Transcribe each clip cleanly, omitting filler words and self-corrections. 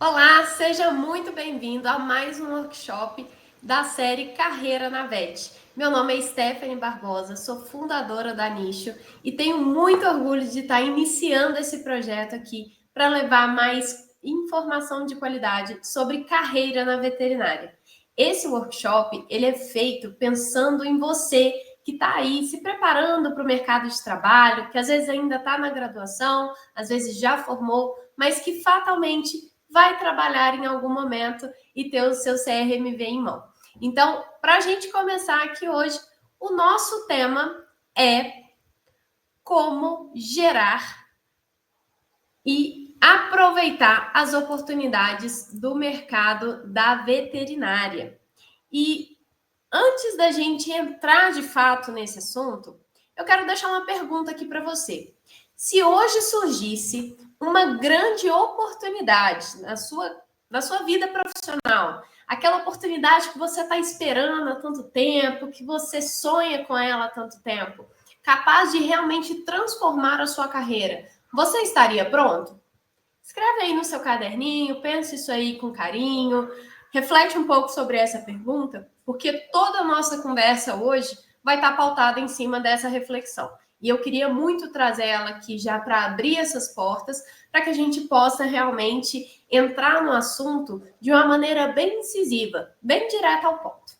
Olá, seja muito bem-vindo a mais um workshop da série Carreira na VET. Meu nome é Stephanie Barbosa, sou fundadora da Nicho e tenho muito orgulho de estar iniciando esse projeto aqui para levar mais informação de qualidade sobre carreira na veterinária. Esse workshop ele é feito pensando em você que está aí se preparando para o mercado de trabalho, que às vezes ainda está na graduação, às vezes já formou, mas que fatalmente vai trabalhar em algum momento e ter o seu CRMV em mão. Então, para a gente começar aqui hoje, o nosso tema é como gerar e aproveitar as oportunidades do mercado da veterinária. E antes da gente entrar de fato nesse assunto, eu quero deixar uma pergunta aqui para você. Se hoje surgisse uma grande oportunidade na sua vida profissional, aquela oportunidade que você está esperando há tanto tempo, que você sonha com ela há tanto tempo, capaz de realmente transformar a sua carreira, você estaria pronto? Escreve aí no seu caderninho, pensa isso aí com carinho, reflete um pouco sobre essa pergunta, porque toda a nossa conversa hoje vai estar pautada em cima dessa reflexão. E eu queria muito trazer ela aqui já para abrir essas portas, para que a gente possa realmente entrar no assunto de uma maneira bem incisiva, bem direta ao ponto.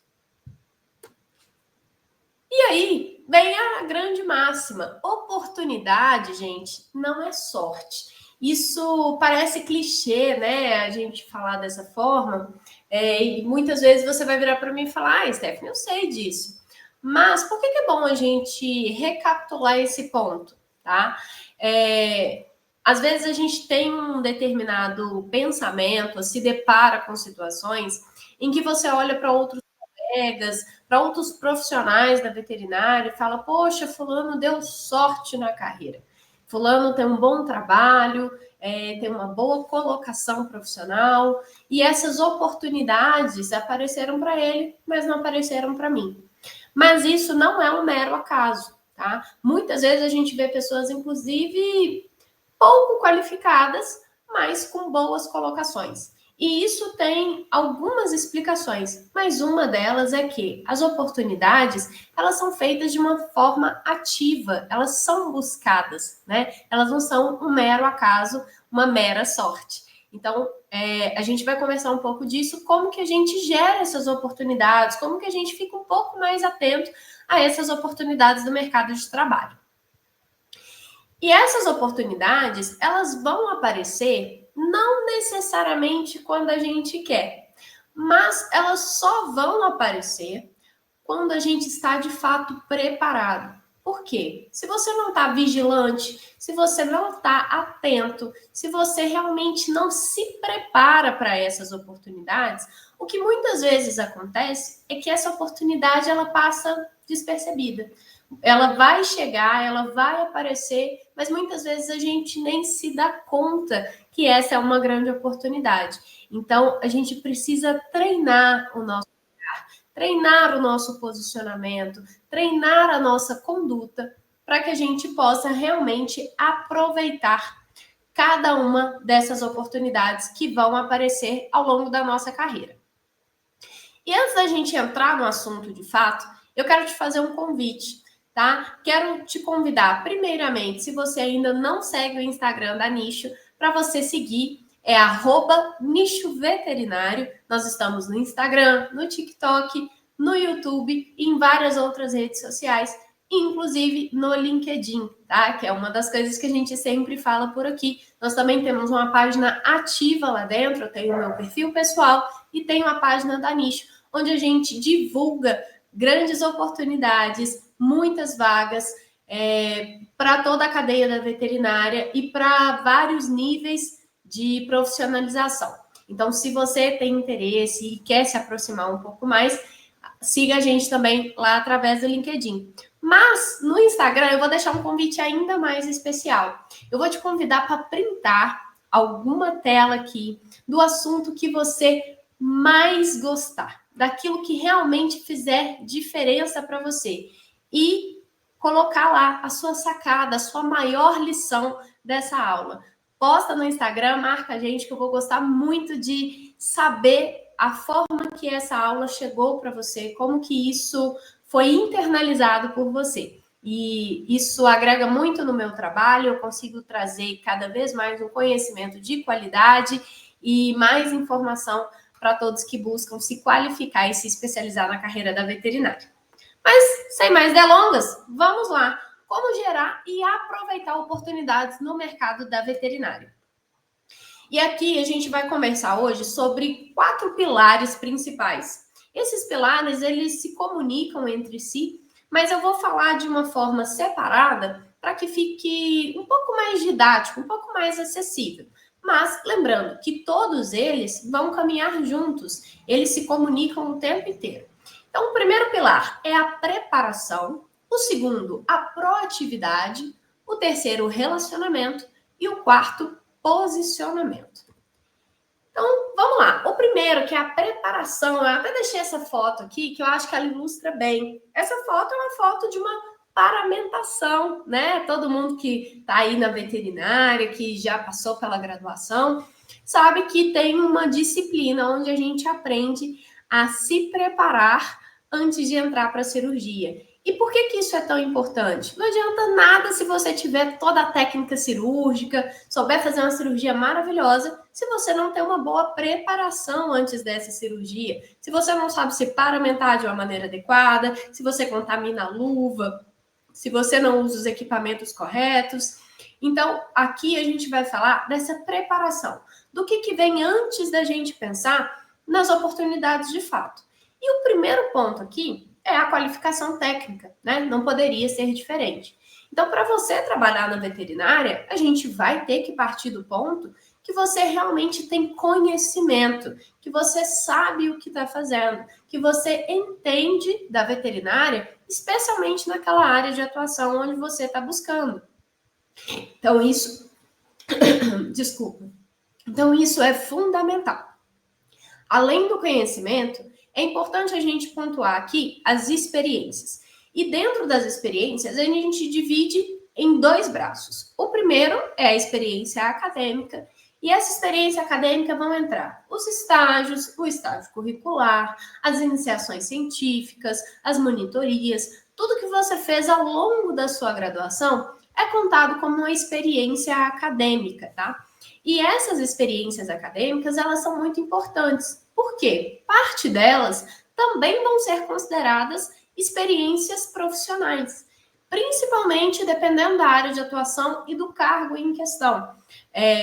E aí vem a grande máxima: oportunidade, gente, não é sorte. Isso parece clichê, né? A gente falar dessa forma. E muitas vezes você vai virar para mim e falar: Stephanie, eu sei disso. Mas por que é bom a gente recapitular esse ponto, tá? Às vezes a gente tem um determinado pensamento, se depara com situações em que você olha para outros colegas, para outros profissionais da veterinária e fala: poxa, fulano deu sorte na carreira. Fulano tem um bom trabalho, tem uma boa colocação profissional e essas oportunidades apareceram para ele, mas não apareceram para mim. Mas isso não é um mero acaso, tá? Muitas vezes a gente vê pessoas, inclusive, pouco qualificadas, mas com boas colocações. E isso tem algumas explicações, mas uma delas é que as oportunidades, elas são feitas de uma forma ativa, elas são buscadas, né? Elas não são um mero acaso, uma mera sorte. Então, a gente vai conversar um pouco disso, como que a gente gera essas oportunidades, como que a gente fica um pouco mais atento a essas oportunidades do mercado de trabalho. E essas oportunidades, elas vão aparecer não necessariamente quando a gente quer, mas elas só vão aparecer quando a gente está de fato preparado. Por quê? Se você não está vigilante, se você não está atento, se você realmente não se prepara para essas oportunidades, o que muitas vezes acontece é que essa oportunidade ela passa despercebida. Ela vai chegar, ela vai aparecer, mas muitas vezes a gente nem se dá conta que essa é uma grande oportunidade. Então, a gente precisa treinar o nosso olhar, treinar o nosso posicionamento, treinar a nossa conduta, para que a gente possa realmente aproveitar cada uma dessas oportunidades que vão aparecer ao longo da nossa carreira. E antes da gente entrar no assunto de fato, eu quero te fazer um convite, tá? Quero te convidar, primeiramente, se você ainda não segue o Instagram da Nicho, para você seguir, é @nicho veterinário. Nós estamos no Instagram, no TikTok, no YouTube e em várias outras redes sociais, inclusive no LinkedIn, tá? Que é uma das coisas que a gente sempre fala por aqui. Nós também temos uma página ativa lá dentro, eu tenho o meu perfil pessoal e tenho a página da Nicho, onde a gente divulga grandes oportunidades, muitas vagas para toda a cadeia da veterinária e para vários níveis de profissionalização. Então, se você tem interesse e quer se aproximar um pouco mais, siga a gente também lá através do LinkedIn. Mas no Instagram eu vou deixar um convite ainda mais especial. Eu vou te convidar para printar alguma tela aqui do assunto que você mais gostar, daquilo que realmente fizer diferença para você e colocar lá a sua sacada, a sua maior lição dessa aula. posta no Instagram, marca a gente, que eu vou gostar muito de saber a forma que essa aula chegou para você, como que isso foi internalizado por você. E isso agrega muito no meu trabalho, eu consigo trazer cada vez mais um conhecimento de qualidade e mais informação para todos que buscam se qualificar e se especializar na carreira da veterinária. Mas, sem mais delongas, vamos lá. Como gerar e aproveitar oportunidades no mercado da veterinária. E aqui a gente vai conversar hoje sobre 4 pilares principais. Esses pilares, eles se comunicam entre si, mas eu vou falar de uma forma separada para que fique um pouco mais didático, um pouco mais acessível. Mas lembrando que todos eles vão caminhar juntos, eles se comunicam o tempo inteiro. Então, o primeiro pilar é a preparação, o segundo, a proatividade, o terceiro, o relacionamento e o quarto, posicionamento. Então, vamos lá. O primeiro, que é a preparação, eu até deixei essa foto aqui, que eu acho que ela ilustra bem. Essa foto é uma foto de uma paramentação, né? Todo mundo que está aí na veterinária, que já passou pela graduação, sabe que tem uma disciplina onde a gente aprende a se preparar antes de entrar para a cirurgia. E por que isso é tão importante? Não adianta nada se você tiver toda a técnica cirúrgica, souber fazer uma cirurgia maravilhosa, se você não tem uma boa preparação antes dessa cirurgia. Se você não sabe se paramentar de uma maneira adequada, se você contamina a luva, se você não usa os equipamentos corretos. Então, aqui a gente vai falar dessa preparação, do que vem antes da gente pensar nas oportunidades de fato. E o primeiro ponto aqui é a qualificação técnica, né? Não poderia ser diferente. Então, para você trabalhar na veterinária, a gente vai ter que partir do ponto que você realmente tem conhecimento, que você sabe o que está fazendo, que você entende da veterinária, especialmente naquela área de atuação onde você está buscando. Então, isso... Desculpa. Então, isso é fundamental. Além do conhecimento, é importante a gente pontuar aqui as experiências. E dentro das experiências, a gente divide em 2 braços. O primeiro é a experiência acadêmica, e essa experiência acadêmica vão entrar os estágios, o estágio curricular, as iniciações científicas, as monitorias, tudo que você fez ao longo da sua graduação é contado como uma experiência acadêmica, tá? E essas experiências acadêmicas, elas são muito importantes. Por quê? Parte delas também vão ser consideradas experiências profissionais, principalmente dependendo da área de atuação e do cargo em questão.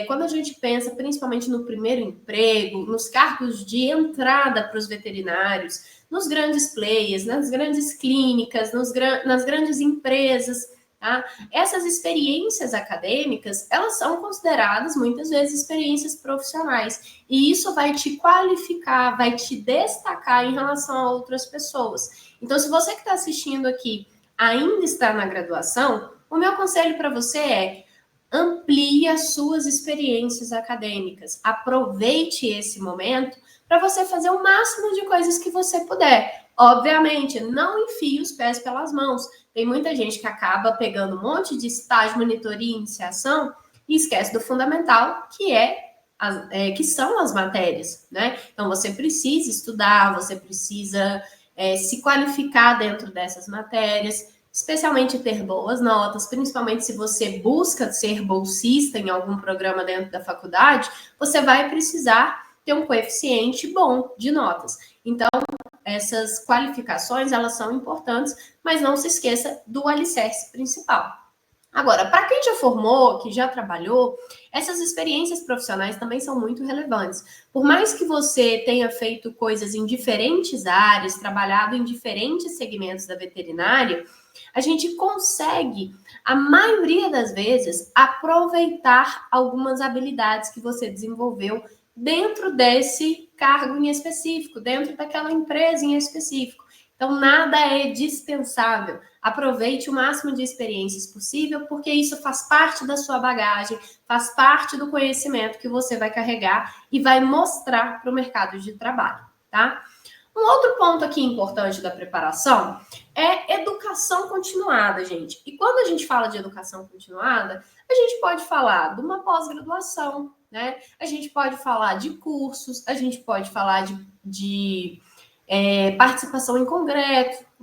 Quando a gente pensa principalmente no primeiro emprego, nos cargos de entrada para os veterinários, nos grandes players, nas grandes clínicas, nas grandes empresas, tá? Essas experiências acadêmicas, elas são consideradas muitas vezes experiências profissionais, e isso vai te qualificar, vai te destacar em relação a outras pessoas. Então, se você que está assistindo aqui ainda está na graduação, o meu conselho para você é: amplie as suas experiências acadêmicas, aproveite esse momento para você fazer o máximo de coisas que você puder. Obviamente, não enfie os pés pelas mãos. Tem muita gente que acaba pegando um monte de estágio, monitoria, iniciação e esquece do fundamental, que são as matérias, né? Então, você precisa estudar, você precisa se qualificar dentro dessas matérias, especialmente ter boas notas, principalmente se você busca ser bolsista em algum programa dentro da faculdade, você vai precisar ter um coeficiente bom de notas. Então, essas qualificações, elas são importantes, mas não se esqueça do alicerce principal. Agora, para quem já formou, que já trabalhou, essas experiências profissionais também são muito relevantes. Por mais que você tenha feito coisas em diferentes áreas, trabalhado em diferentes segmentos da veterinária, a gente consegue, a maioria das vezes, aproveitar algumas habilidades que você desenvolveu dentro desse cargo em específico, dentro daquela empresa em específico. Então, nada é dispensável. Aproveite o máximo de experiências possível, porque isso faz parte da sua bagagem, faz parte do conhecimento que você vai carregar e vai mostrar para o mercado de trabalho, tá? Um outro ponto aqui importante da preparação é educação continuada, gente. E quando a gente fala de educação continuada, a gente pode falar de uma pós-graduação, né? A gente pode falar de cursos, a gente pode falar de participação em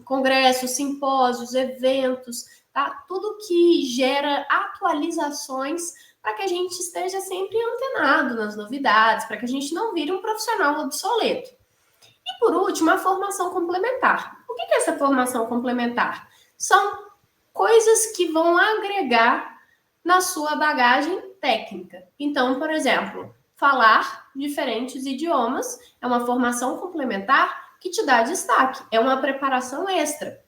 congressos, simpósios, eventos, tá? Tudo que gera atualizações para que a gente esteja sempre antenado nas novidades, para que a gente não vire um profissional obsoleto. E por último, a formação complementar. O que é essa formação complementar? São coisas que vão agregar na sua bagagem técnica. Então, por exemplo, falar diferentes idiomas é uma formação complementar que te dá destaque, é uma preparação extra.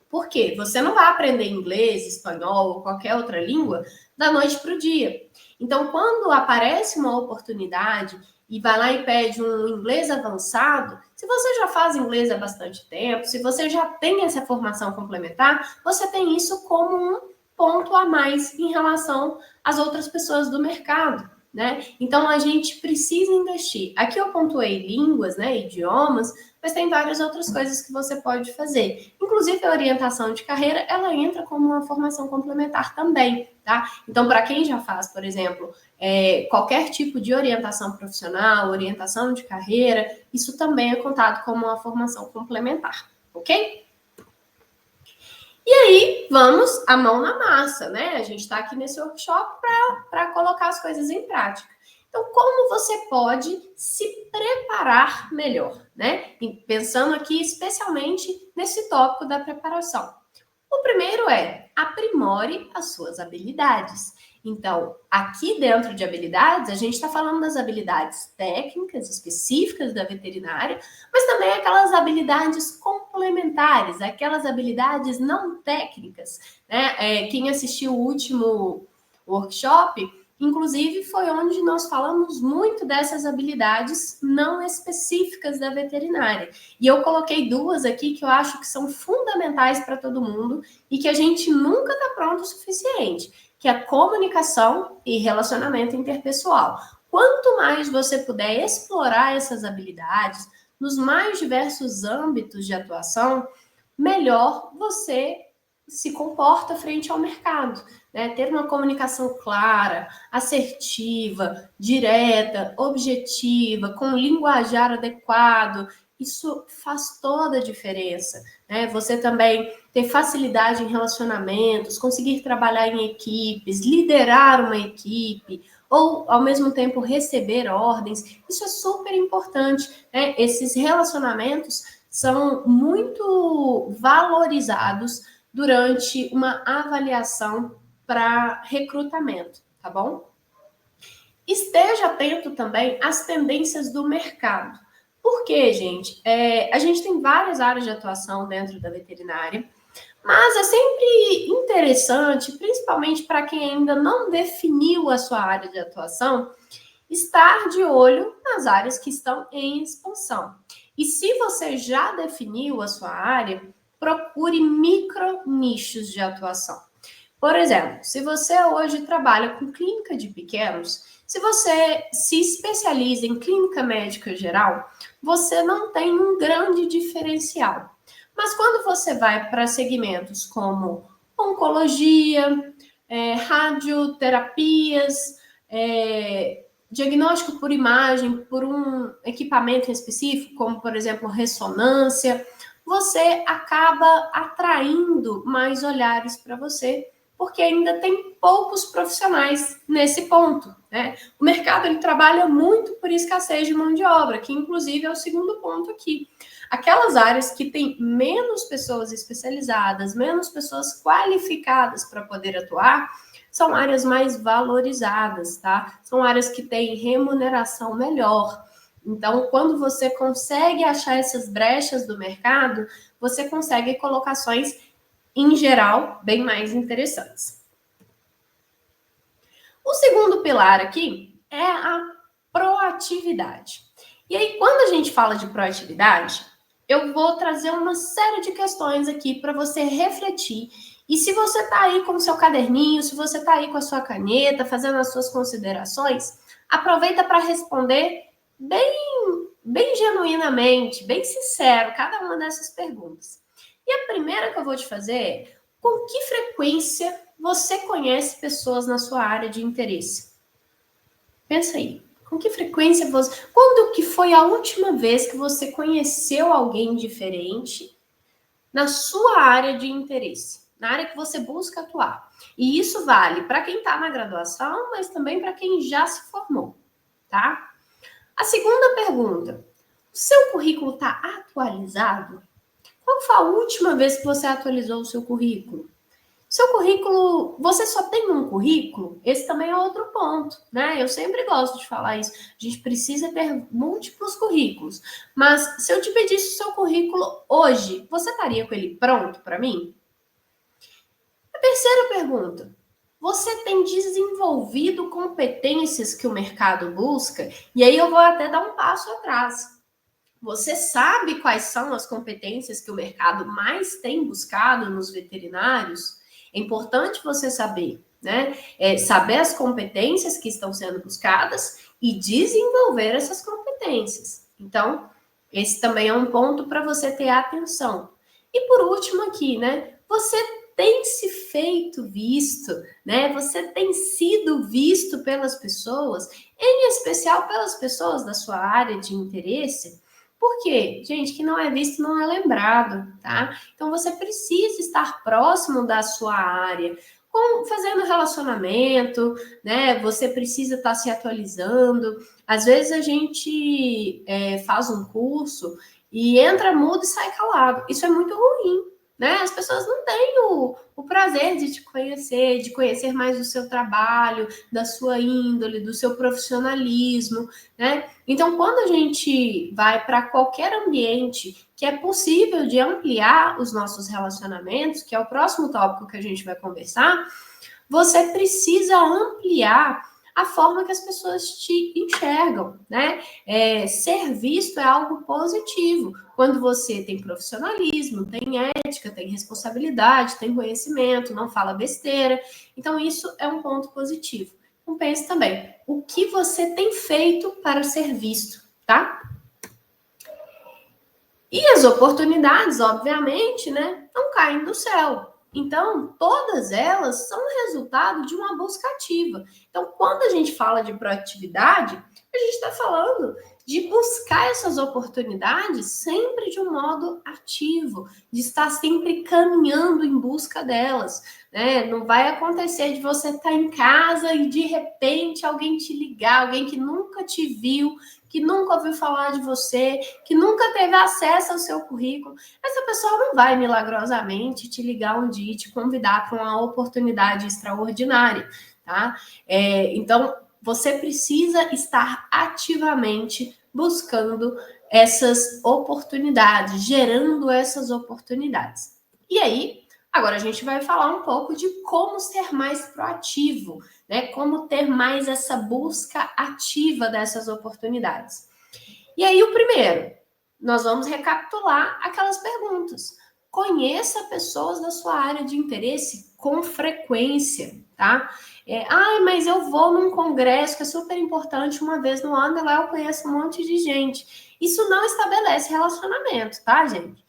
Por quê? Você não vai aprender inglês, espanhol ou qualquer outra língua da noite para o dia. Então, quando aparece uma oportunidade e vai lá e pede um inglês avançado, se você já faz inglês há bastante tempo, se você já tem essa formação complementar, você tem isso como um ponto a mais em relação às outras pessoas do mercado, né? Então, a gente precisa investir. Aqui eu pontuei línguas, né, idiomas, mas tem várias outras coisas que você pode fazer. Inclusive, a orientação de carreira, ela entra como uma formação complementar também, tá? Então, para quem já faz, por exemplo, qualquer tipo de orientação profissional, orientação de carreira, isso também é contado como uma formação complementar, ok? E aí, vamos a mão na massa, né? A gente está aqui nesse workshop para colocar as coisas em prática. Então, como você pode se preparar melhor, né? E pensando aqui especialmente nesse tópico da preparação. O primeiro é aprimore as suas habilidades. Então, aqui dentro de habilidades, a gente está falando das habilidades técnicas específicas da veterinária, mas também aquelas habilidades complementares, aquelas habilidades não técnicas, né? Quem assistiu o último workshop, inclusive, foi onde nós falamos muito dessas habilidades não específicas da veterinária. E eu coloquei duas aqui que eu acho que são fundamentais para todo mundo e que a gente nunca está pronto o suficiente, que é a comunicação e relacionamento interpessoal. Quanto mais você puder explorar essas habilidades nos mais diversos âmbitos de atuação, melhor você se comporta frente ao mercado, né? Ter uma comunicação clara, assertiva, direta, objetiva, com linguajar adequado, isso faz toda a diferença, né? Você também ter facilidade em relacionamentos, conseguir trabalhar em equipes, liderar uma equipe, ou ao mesmo tempo receber ordens, isso é super importante, né? Esses relacionamentos são muito valorizados durante uma avaliação para recrutamento, tá bom? Esteja atento também às tendências do mercado. Por quê, gente? A gente tem várias áreas de atuação dentro da veterinária, mas é sempre interessante, principalmente para quem ainda não definiu a sua área de atuação, estar de olho nas áreas que estão em expansão. E se você já definiu a sua área, procure micro nichos de atuação. Por exemplo, se você hoje trabalha com clínica de pequenos, se você se especializa em clínica médica geral, você não tem um grande diferencial. Mas quando você vai para segmentos como oncologia, radioterapias, diagnóstico por imagem, por um equipamento específico, como, por exemplo, ressonância, você acaba atraindo mais olhares para você, porque ainda tem poucos profissionais nesse ponto, né? O mercado ele trabalha muito por escassez de mão de obra, que inclusive é o segundo ponto aqui. Aquelas áreas que têm menos pessoas especializadas, menos pessoas qualificadas para poder atuar, são áreas mais valorizadas, tá? São áreas que têm remuneração melhor. Então, quando você consegue achar essas brechas do mercado, você consegue colocações, em geral, bem mais interessantes. O segundo pilar aqui é a proatividade. E aí, quando a gente fala de proatividade, eu vou trazer uma série de questões aqui para você refletir. E se você está aí com o seu caderninho, se você está aí com a sua caneta, fazendo as suas considerações, aproveita para responder bem genuinamente, bem sincero, cada uma dessas perguntas. E a primeira que eu vou te fazer é: com que frequência você conhece pessoas na sua área de interesse? Pensa aí. Com que frequência você... Quando que foi a última vez que você conheceu alguém diferente na sua área de interesse? Na área que você busca atuar. E isso vale para quem está na graduação, mas também para quem já se formou, tá? A segunda pergunta: o seu currículo está atualizado? Qual foi a última vez que você atualizou o seu currículo? Seu currículo, você só tem um currículo? Esse também é outro ponto, né? Eu sempre gosto de falar isso. A gente precisa ter múltiplos currículos. Mas se eu te pedisse o seu currículo hoje, você estaria com ele pronto para mim? A terceira pergunta: você tem desenvolvido competências que o mercado busca? E aí eu vou até dar um passo atrás. Você sabe quais são as competências que o mercado mais tem buscado nos veterinários? É importante você saber, né? Saber as competências que estão sendo buscadas e desenvolver essas competências. Então, esse também é um ponto para você ter atenção. E por último aqui, né? Você tem se feito visto, né? Você tem sido visto pelas pessoas, em especial pelas pessoas da sua área de interesse. Por quê? Gente, que não é visto não é lembrado, tá? Então você precisa estar próximo da sua área, fazendo relacionamento, né? Você precisa estar se atualizando. Às vezes a gente faz um curso e entra mudo e sai calado. Isso é muito ruim, né? As pessoas não têm o prazer de te conhecer, de conhecer mais do seu trabalho, da sua índole, do seu profissionalismo, né? Então, quando a gente vai para qualquer ambiente que é possível de ampliar os nossos relacionamentos, que é o próximo tópico que a gente vai conversar, você precisa ampliar a forma que as pessoas te enxergam, né? Ser visto é algo positivo. Quando você tem profissionalismo, tem ética, tem responsabilidade, tem conhecimento, não fala besteira. Então, isso é um ponto positivo. Então, pense também, o que você tem feito para ser visto, tá? E as oportunidades, obviamente, né, não caem do céu. Então, todas elas são resultado de uma busca ativa. Então, quando a gente fala de proatividade, a gente está falando de buscar essas oportunidades sempre de um modo ativo, de estar sempre caminhando em busca delas, né? Não vai acontecer de você estar em casa e de repente alguém te ligar, alguém que nunca te viu, que nunca ouviu falar de você, que nunca teve acesso ao seu currículo. Essa pessoa não vai milagrosamente te ligar um dia e te convidar para uma oportunidade extraordinária, tá? Então, você precisa estar ativamente buscando essas oportunidades, gerando essas oportunidades. E aí, agora a gente vai falar um pouco de como ser mais proativo, né? Como ter mais essa busca ativa dessas oportunidades. E aí, o primeiro, nós vamos recapitular aquelas perguntas. Conheça pessoas da sua área de interesse com frequência, tá? Mas eu vou num congresso que é super importante uma vez no ano e lá eu conheço um monte de gente. Isso não estabelece relacionamento, tá, gente?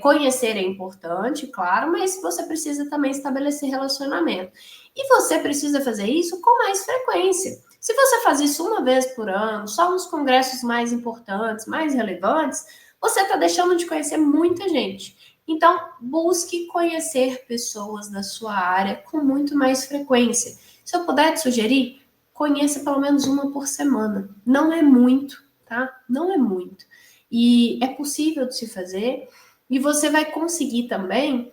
Conhecer é importante, claro, mas você precisa também estabelecer relacionamento. E você precisa fazer isso com mais frequência. Se você faz isso uma vez por ano, só nos congressos mais importantes, mais relevantes, você está deixando de conhecer muita gente. Então, busque conhecer pessoas da sua área com muito mais frequência. Se eu puder te sugerir, conheça pelo menos uma por semana. Não é muito, tá? Não é muito. E é possível de se fazer. E você vai conseguir também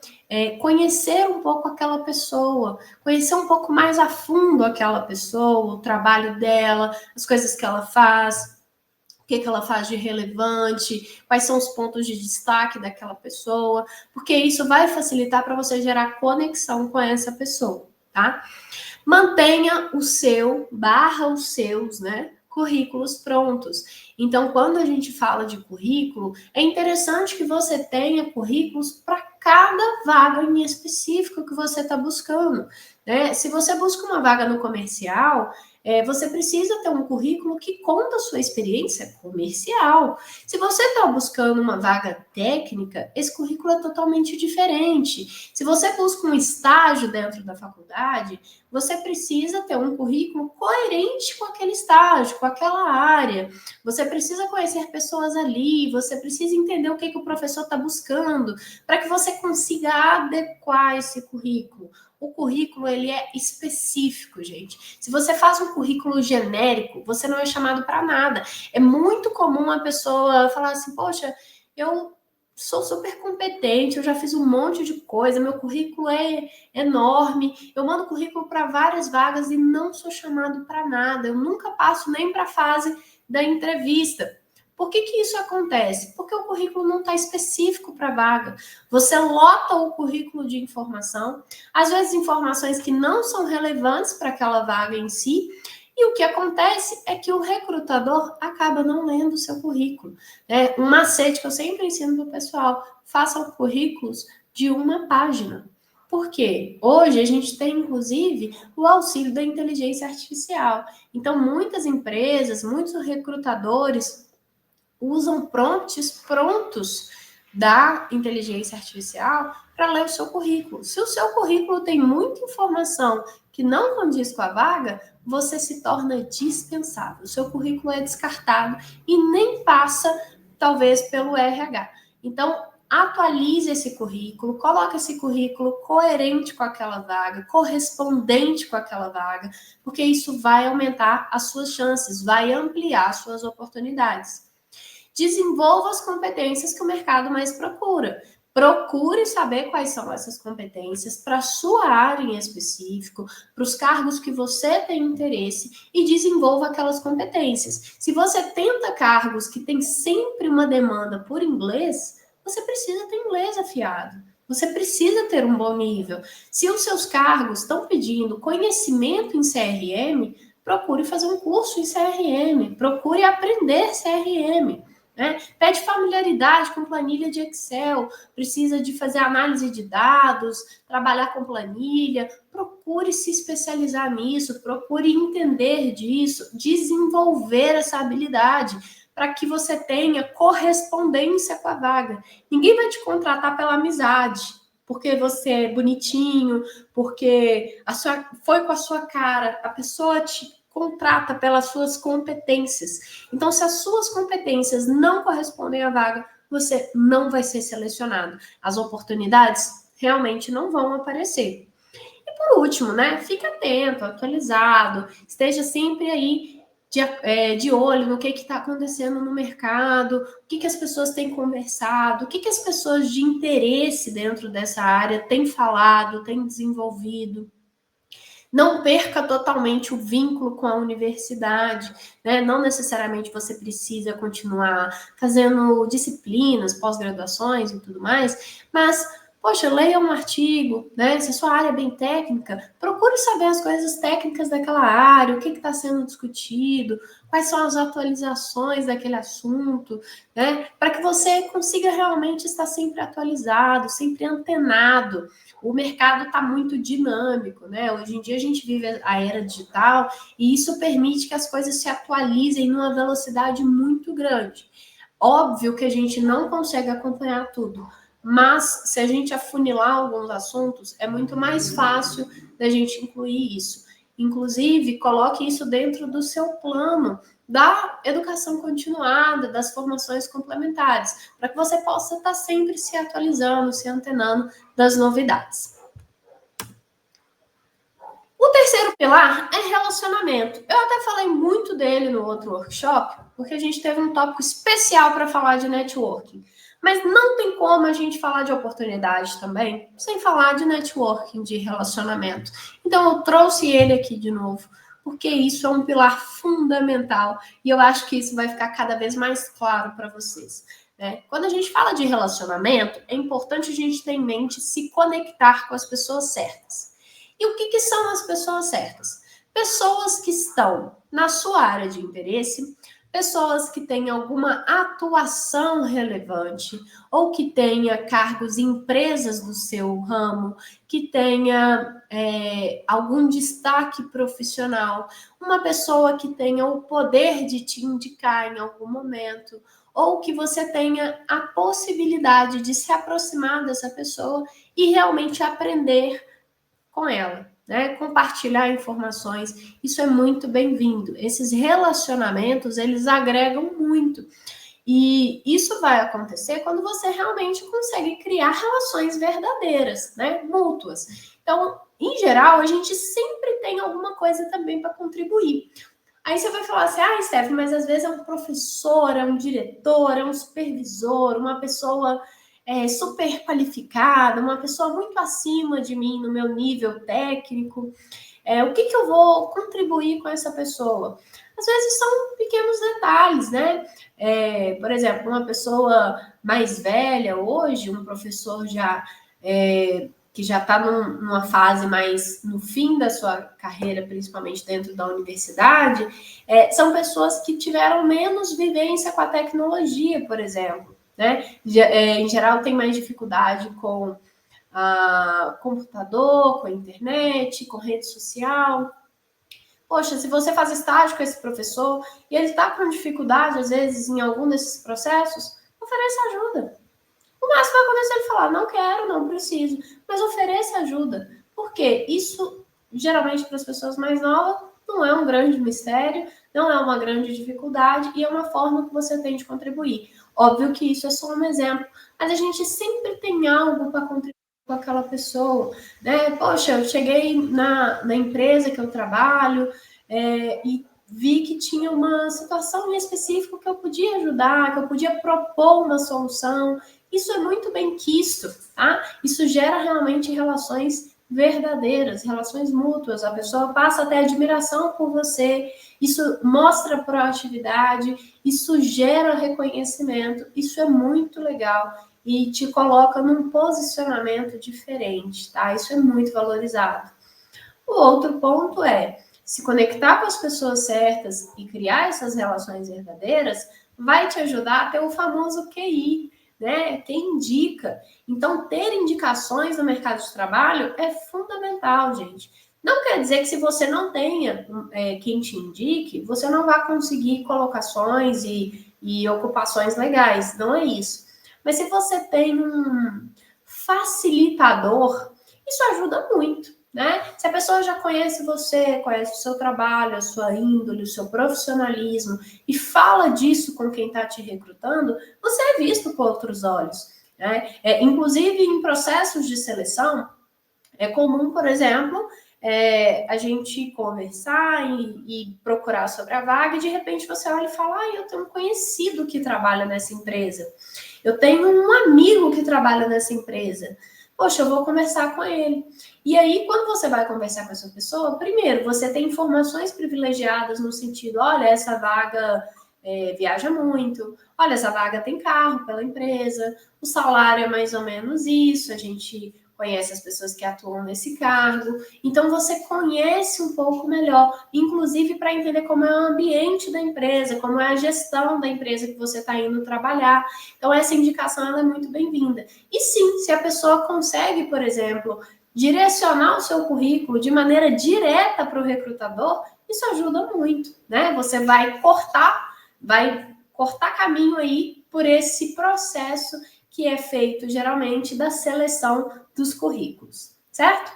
conhecer um pouco aquela pessoa, conhecer um pouco mais a fundo aquela pessoa, o trabalho dela, as coisas que ela faz, o que ela faz de relevante, quais são os pontos de destaque daquela pessoa, porque isso vai facilitar para você gerar conexão com essa pessoa, tá? Mantenha o seu, os seus, né? Currículos prontos. Então, quando a gente fala de currículo, é interessante que você tenha currículos para cada vaga em específico que você está buscando. né? Se você busca uma vaga no comercial, você precisa ter um currículo que conta a sua experiência comercial. Se você está buscando uma vaga técnica, esse currículo é totalmente diferente. Se você busca um estágio dentro da faculdade, você precisa ter um currículo coerente com aquele estágio, com aquela área. Você precisa conhecer pessoas ali, você precisa entender o que o professor está buscando, para que você consiga adequar esse currículo. O currículo, ele é específico, gente. Se você faz um currículo genérico, você não é chamado para nada. É muito comum a pessoa falar assim, poxa, eu sou super competente, eu já fiz um monte de coisa, meu currículo é enorme, eu mando currículo para várias vagas e não sou chamado para nada, eu nunca passo nem para a fase da entrevista. Por que isso acontece? Porque o currículo não está específico para a vaga. Você lota o currículo de informação, às vezes informações que não são relevantes para aquela vaga em si, e o que acontece é que o recrutador acaba não lendo o seu currículo. Né? Um macete que eu sempre ensino para o pessoal, façam currículos de uma página. Por quê? Hoje a gente tem, inclusive, o auxílio da inteligência artificial. Então, muitas empresas, muitos recrutadores usam prompts prontos da inteligência artificial para ler o seu currículo. Se o seu currículo tem muita informação que não condiz com a vaga, você se torna dispensável. O seu currículo é descartado e nem passa, talvez, pelo RH. Então, atualize esse currículo, coloque esse currículo coerente com aquela vaga, correspondente com aquela vaga, porque isso vai aumentar as suas chances, vai ampliar as suas oportunidades. Desenvolva as competências que o mercado mais procura. Procure saber quais são essas competências para a sua área em específico, para os cargos que você tem interesse e desenvolva aquelas competências. Se você tenta cargos que tem sempre uma demanda por inglês, você precisa ter inglês afiado. Você precisa ter um bom nível. Se os seus cargos estão pedindo conhecimento em CRM, procure fazer um curso em CRM, procure aprender CRM. Né? Pede familiaridade com planilha de Excel, precisa de fazer análise de dados, trabalhar com planilha, procure se especializar nisso, procure entender disso, desenvolver essa habilidade para que você tenha correspondência com a vaga. Ninguém vai te contratar pela amizade, porque você é bonitinho, porque foi com a sua cara, a pessoa te contrata pelas suas competências. Então, se as suas competências não correspondem à vaga, você não vai ser selecionado. As oportunidades realmente não vão aparecer. E por último, né? Fique atento, atualizado, esteja sempre aí de olho no que está acontecendo no mercado, o que as pessoas têm conversado, o que as pessoas de interesse dentro dessa área têm falado, têm desenvolvido. Não perca totalmente o vínculo com a universidade, né? Não necessariamente você precisa continuar fazendo disciplinas, pós-graduações e tudo mais, mas, poxa, leia um artigo, né? Se a sua área é bem técnica, procure saber as coisas técnicas daquela área, o que está sendo discutido, quais são as atualizações daquele assunto, né? Para que você consiga realmente estar sempre atualizado, sempre antenado. O mercado está muito dinâmico, né? Hoje em dia a gente vive a era digital e isso permite que as coisas se atualizem numa velocidade muito grande. Óbvio que a gente não consegue acompanhar tudo, mas se a gente afunilar alguns assuntos, é muito mais fácil da gente incluir isso. Inclusive, coloque isso dentro do seu plano da educação continuada, das formações complementares, para que você possa estar sempre se atualizando, se antenando das novidades. O terceiro pilar é relacionamento. Eu até falei muito dele no outro workshop, porque a gente teve um tópico especial para falar de networking. Mas não tem como a gente falar de oportunidade também sem falar de networking, de relacionamento. Então eu trouxe ele aqui de novo, porque isso é um pilar fundamental e eu acho que isso vai ficar cada vez mais claro para vocês. Né? Quando a gente fala de relacionamento, é importante a gente ter em mente se conectar com as pessoas certas. E o que são as pessoas certas? Pessoas que estão na sua área de interesse, pessoas que têm alguma atuação relevante ou que tenha cargos em empresas do seu ramo, que tenha algum destaque profissional, uma pessoa que tenha o poder de te indicar em algum momento, ou que você tenha a possibilidade de se aproximar dessa pessoa e realmente aprender com ela, né? Compartilhar informações, isso é muito bem-vindo. Esses relacionamentos, eles agregam muito. E isso vai acontecer quando você realmente consegue criar relações verdadeiras, né? Mútuas. Então, em geral, a gente sempre tem alguma coisa também para contribuir. Aí você vai falar assim, Steph, mas às vezes é um professor, é um diretor, é um supervisor, uma pessoa super qualificada, uma pessoa muito acima de mim no meu nível técnico. O que eu vou contribuir com essa pessoa? Às vezes são pequenos detalhes, né? Por exemplo, uma pessoa mais velha hoje, um professor já que já está numa fase mais no fim da sua carreira, principalmente dentro da universidade, são pessoas que tiveram menos vivência com a tecnologia, por exemplo, né? Em geral, tem mais dificuldade com computador, com a internet, com rede social. Poxa, se você faz estágio com esse professor e ele está com dificuldade, às vezes, em algum desses processos, ofereça ajuda. O máximo vai acontecer ele falar, não quero, não preciso, mas ofereça ajuda. Porque isso, geralmente, para as pessoas mais novas, não é um grande mistério, não é uma grande dificuldade e é uma forma que você tem de contribuir. Óbvio que isso é só um exemplo, mas a gente sempre tem algo para contribuir com aquela pessoa, né? Poxa, eu cheguei na empresa que eu trabalho e vi que tinha uma situação em específico que eu podia ajudar, que eu podia propor uma solução. Isso é muito bem quisto, tá? Isso gera realmente relações verdadeiras, relações mútuas. A pessoa passa a ter admiração por você, isso mostra proatividade, isso gera reconhecimento, isso é muito legal e te coloca num posicionamento diferente, tá? Isso é muito valorizado. O outro ponto é se conectar com as pessoas certas e criar essas relações verdadeiras vai te ajudar a ter o famoso QI, né? Quem indica. Então, ter indicações no mercado de trabalho é fundamental, gente. Não quer dizer que se você não tenha quem te indique, você não vai conseguir colocações e ocupações legais. Não é isso. Mas se você tem um facilitador, isso ajuda muito, né? Se a pessoa já conhece você, conhece o seu trabalho, a sua índole, o seu profissionalismo e fala disso com quem está te recrutando, você é visto por outros olhos, né? Inclusive em processos de seleção, é comum, por exemplo, a gente conversar e procurar sobre a vaga e de repente você olha e fala, eu tenho um conhecido que trabalha nessa empresa, eu tenho um amigo que trabalha nessa empresa, poxa, eu vou conversar com ele. E aí, quando você vai conversar com essa pessoa, primeiro, você tem informações privilegiadas no sentido, olha, essa vaga viaja muito, olha, essa vaga tem carro pela empresa, o salário é mais ou menos isso, a gente conhece as pessoas que atuam nesse cargo, então você conhece um pouco melhor, inclusive para entender como é o ambiente da empresa, como é a gestão da empresa que você está indo trabalhar. Então, essa indicação ela é muito bem-vinda. E sim, se a pessoa consegue, por exemplo, direcionar o seu currículo de maneira direta para o recrutador, isso ajuda muito, né? Você vai cortar caminho aí por esse processo que é feito geralmente da seleção dos currículos, certo?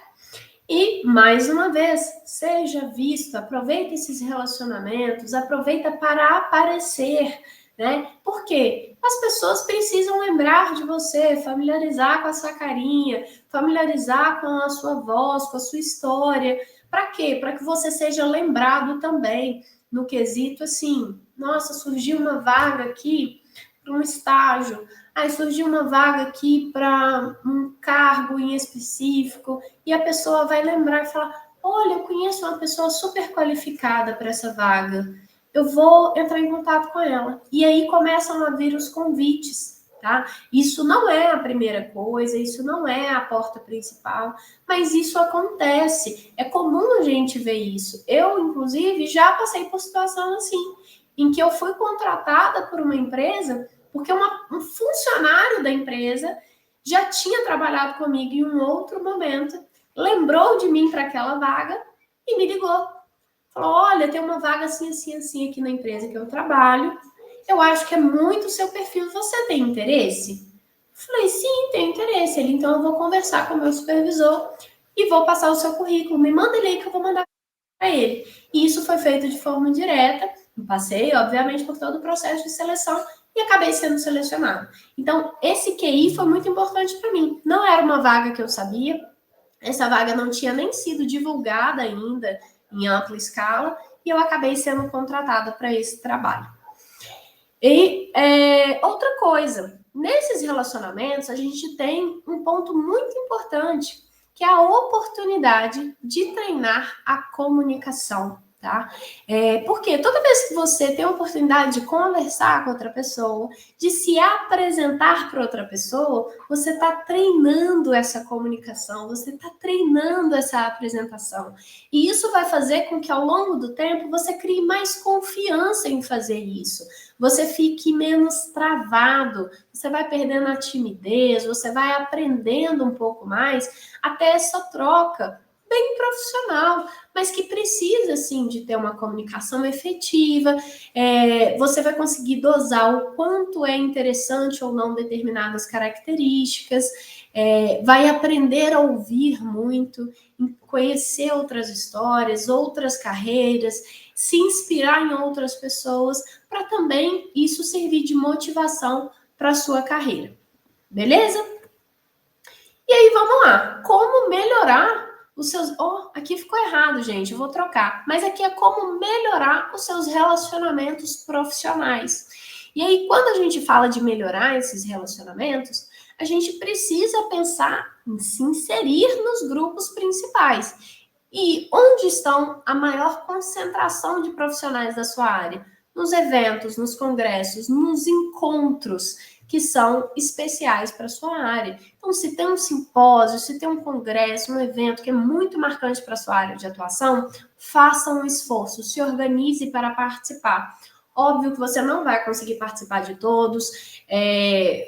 E, mais uma vez, seja visto, aproveita esses relacionamentos, aproveita para aparecer, né? Por quê? As pessoas precisam lembrar de você, familiarizar com a sua carinha, familiarizar com a sua voz, com a sua história. Para quê? Para que você seja lembrado também no quesito assim, nossa, surgiu uma vaga aqui para um estágio, aí surgiu uma vaga aqui para um cargo em específico, e a pessoa vai lembrar e falar, olha, eu conheço uma pessoa super qualificada para essa vaga, eu vou entrar em contato com ela. E aí começam a vir os convites, tá? Isso não é a primeira coisa, isso não é a porta principal, mas isso acontece. É comum a gente ver isso. Eu, inclusive, já passei por situação assim. em que eu fui contratada por uma empresa porque um funcionário da empresa já tinha trabalhado comigo em um outro momento, lembrou de mim para aquela vaga e me ligou. Falou, olha, tem uma vaga assim, assim, assim aqui na empresa que eu trabalho. Eu acho que é muito o seu perfil. Você tem interesse? Falei, sim, tenho interesse. Ele, então eu vou conversar com o meu supervisor e vou passar o seu currículo. Me manda ele aí que eu vou mandar para ele. E isso foi feito de forma direta. Eu passei, obviamente, por todo o processo de seleção e acabei sendo selecionado. Então, esse QI foi muito importante para mim. Não era uma vaga que eu sabia. Essa vaga não tinha nem sido divulgada ainda em ampla escala e eu acabei sendo contratada para esse trabalho. E outra coisa, nesses relacionamentos a gente tem um ponto muito importante, que é a oportunidade de treinar a comunicação, tá? Porque toda vez que você tem a oportunidade de conversar com outra pessoa, de se apresentar para outra pessoa, você está treinando essa comunicação, você está treinando essa apresentação. E isso vai fazer com que ao longo do tempo você crie mais confiança em fazer isso. Você fique menos travado, você vai perdendo a timidez, você vai aprendendo um pouco mais até essa troca bem profissional, mas que precisa, sim, de ter uma comunicação efetiva. Você vai conseguir dosar o quanto é interessante ou não determinadas características, vai aprender a ouvir muito, conhecer outras histórias, outras carreiras, se inspirar em outras pessoas, para também isso servir de motivação para a sua carreira. Beleza? E aí, vamos lá. Como melhorar os seus... aqui ficou errado, gente. Eu vou trocar. Mas aqui é como melhorar os seus relacionamentos profissionais. E aí, quando a gente fala de melhorar esses relacionamentos, a gente precisa pensar em se inserir nos grupos principais. E onde estão a maior concentração de profissionais da sua área? Nos eventos, nos congressos, nos encontros que são especiais para a sua área. Então, se tem um simpósio, se tem um congresso, um evento que é muito marcante para a sua área de atuação, faça um esforço, se organize para participar. Óbvio que você não vai conseguir participar de todos,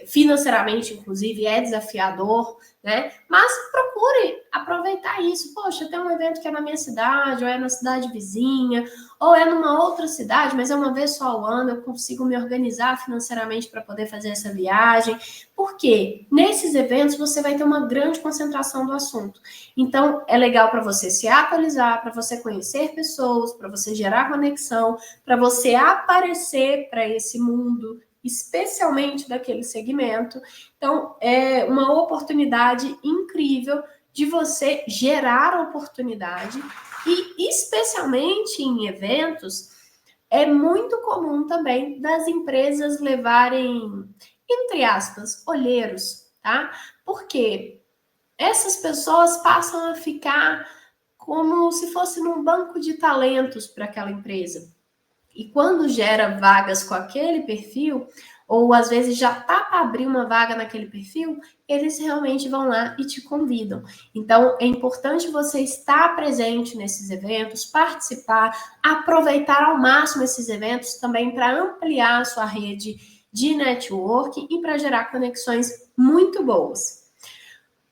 financeiramente, inclusive, é desafiador, né? Mas procure aproveitar isso. Poxa, tem um evento que é na minha cidade, ou é na cidade vizinha, ou é numa outra cidade, mas é uma vez só ao ano, eu consigo me organizar financeiramente para poder fazer essa viagem. Porque nesses eventos você vai ter uma grande concentração do assunto. Então, é legal para você se atualizar, para você conhecer pessoas, para você gerar conexão, para você aparecer para esse mundo, especialmente daquele segmento. Então, é uma oportunidade incrível de você gerar oportunidade e, especialmente em eventos, é muito comum também das empresas levarem, entre aspas, olheiros, tá? Porque essas pessoas passam a ficar como se fosse num banco de talentos para aquela empresa. E quando gera vagas com aquele perfil, ou às vezes já tá para abrir uma vaga naquele perfil, eles realmente vão lá e te convidam. Então, é importante você estar presente nesses eventos, participar, aproveitar ao máximo esses eventos também para ampliar a sua rede de networking e para gerar conexões muito boas.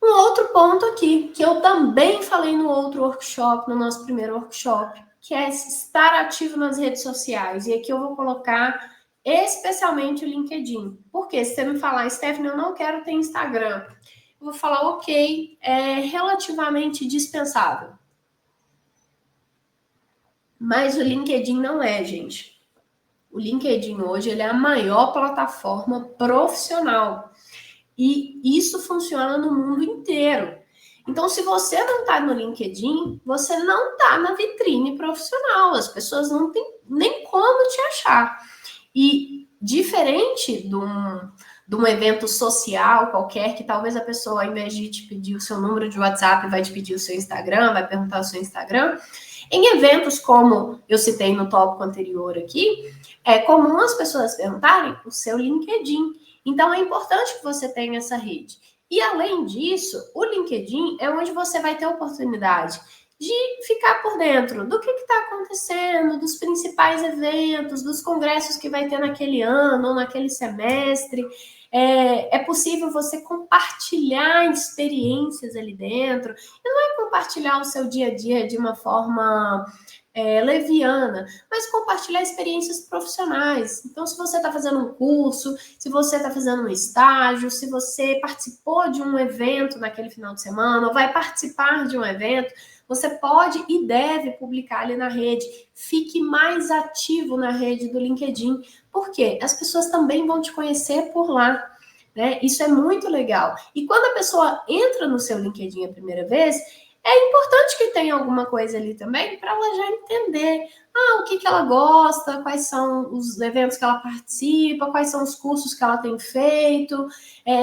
Um outro ponto aqui, que eu também falei no outro workshop, no nosso primeiro workshop, que é estar ativo nas redes sociais. E aqui eu vou colocar especialmente o LinkedIn. Porque se você me falar, Stephanie, eu não quero ter Instagram, eu vou falar, ok, é relativamente dispensável. Mas o LinkedIn não é, gente. O LinkedIn hoje ele é a maior plataforma profissional. E isso funciona no mundo inteiro. Então, se você não está no LinkedIn, você não está na vitrine profissional. As pessoas não têm nem como te achar. E diferente de um evento social qualquer, que talvez a pessoa, ao invés de te pedir o seu número de WhatsApp, vai te pedir o seu Instagram, vai perguntar o seu Instagram. Em eventos como eu citei no tópico anterior aqui, é comum as pessoas perguntarem o seu LinkedIn. Então, é importante que você tenha essa rede. E, além disso, o LinkedIn é onde você vai ter a oportunidade de ficar por dentro do que está acontecendo, dos principais eventos, dos congressos que vai ter naquele ano ou naquele semestre. É possível você compartilhar experiências ali dentro, e não é compartilhar o seu dia a dia de uma forma leviana, mas compartilhar experiências profissionais. Então, se você está fazendo um curso, se você está fazendo um estágio, se você participou de um evento naquele final de semana, ou vai participar de um evento, você pode e deve publicar ali na rede. Fique mais ativo na rede do LinkedIn, porque as pessoas também vão te conhecer por lá. Né? Isso é muito legal. E quando a pessoa entra no seu LinkedIn a primeira vez, é importante que tenha alguma coisa ali também para ela já entender o que ela gosta, quais são os eventos que ela participa, quais são os cursos que ela tem feito,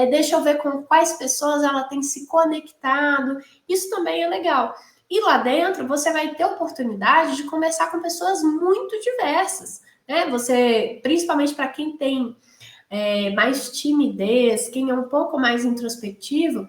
deixa eu ver com quais pessoas ela tem se conectado. Isso também é legal. E lá dentro você vai ter oportunidade de conversar com pessoas muito diversas. Né? Você, principalmente para quem tem mais timidez, quem é um pouco mais introspectivo,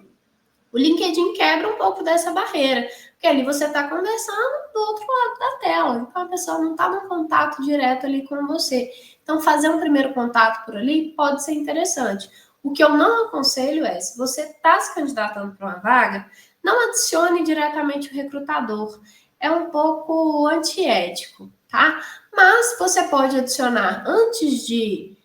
o LinkedIn quebra um pouco dessa barreira, porque ali você está conversando do outro lado da tela, então a pessoa não está num contato direto ali com você. Então, fazer um primeiro contato por ali pode ser interessante. O que eu não aconselho é, se você está se candidatando para uma vaga, não adicione diretamente o recrutador. É um pouco antiético, tá? Mas você pode adicionar antes de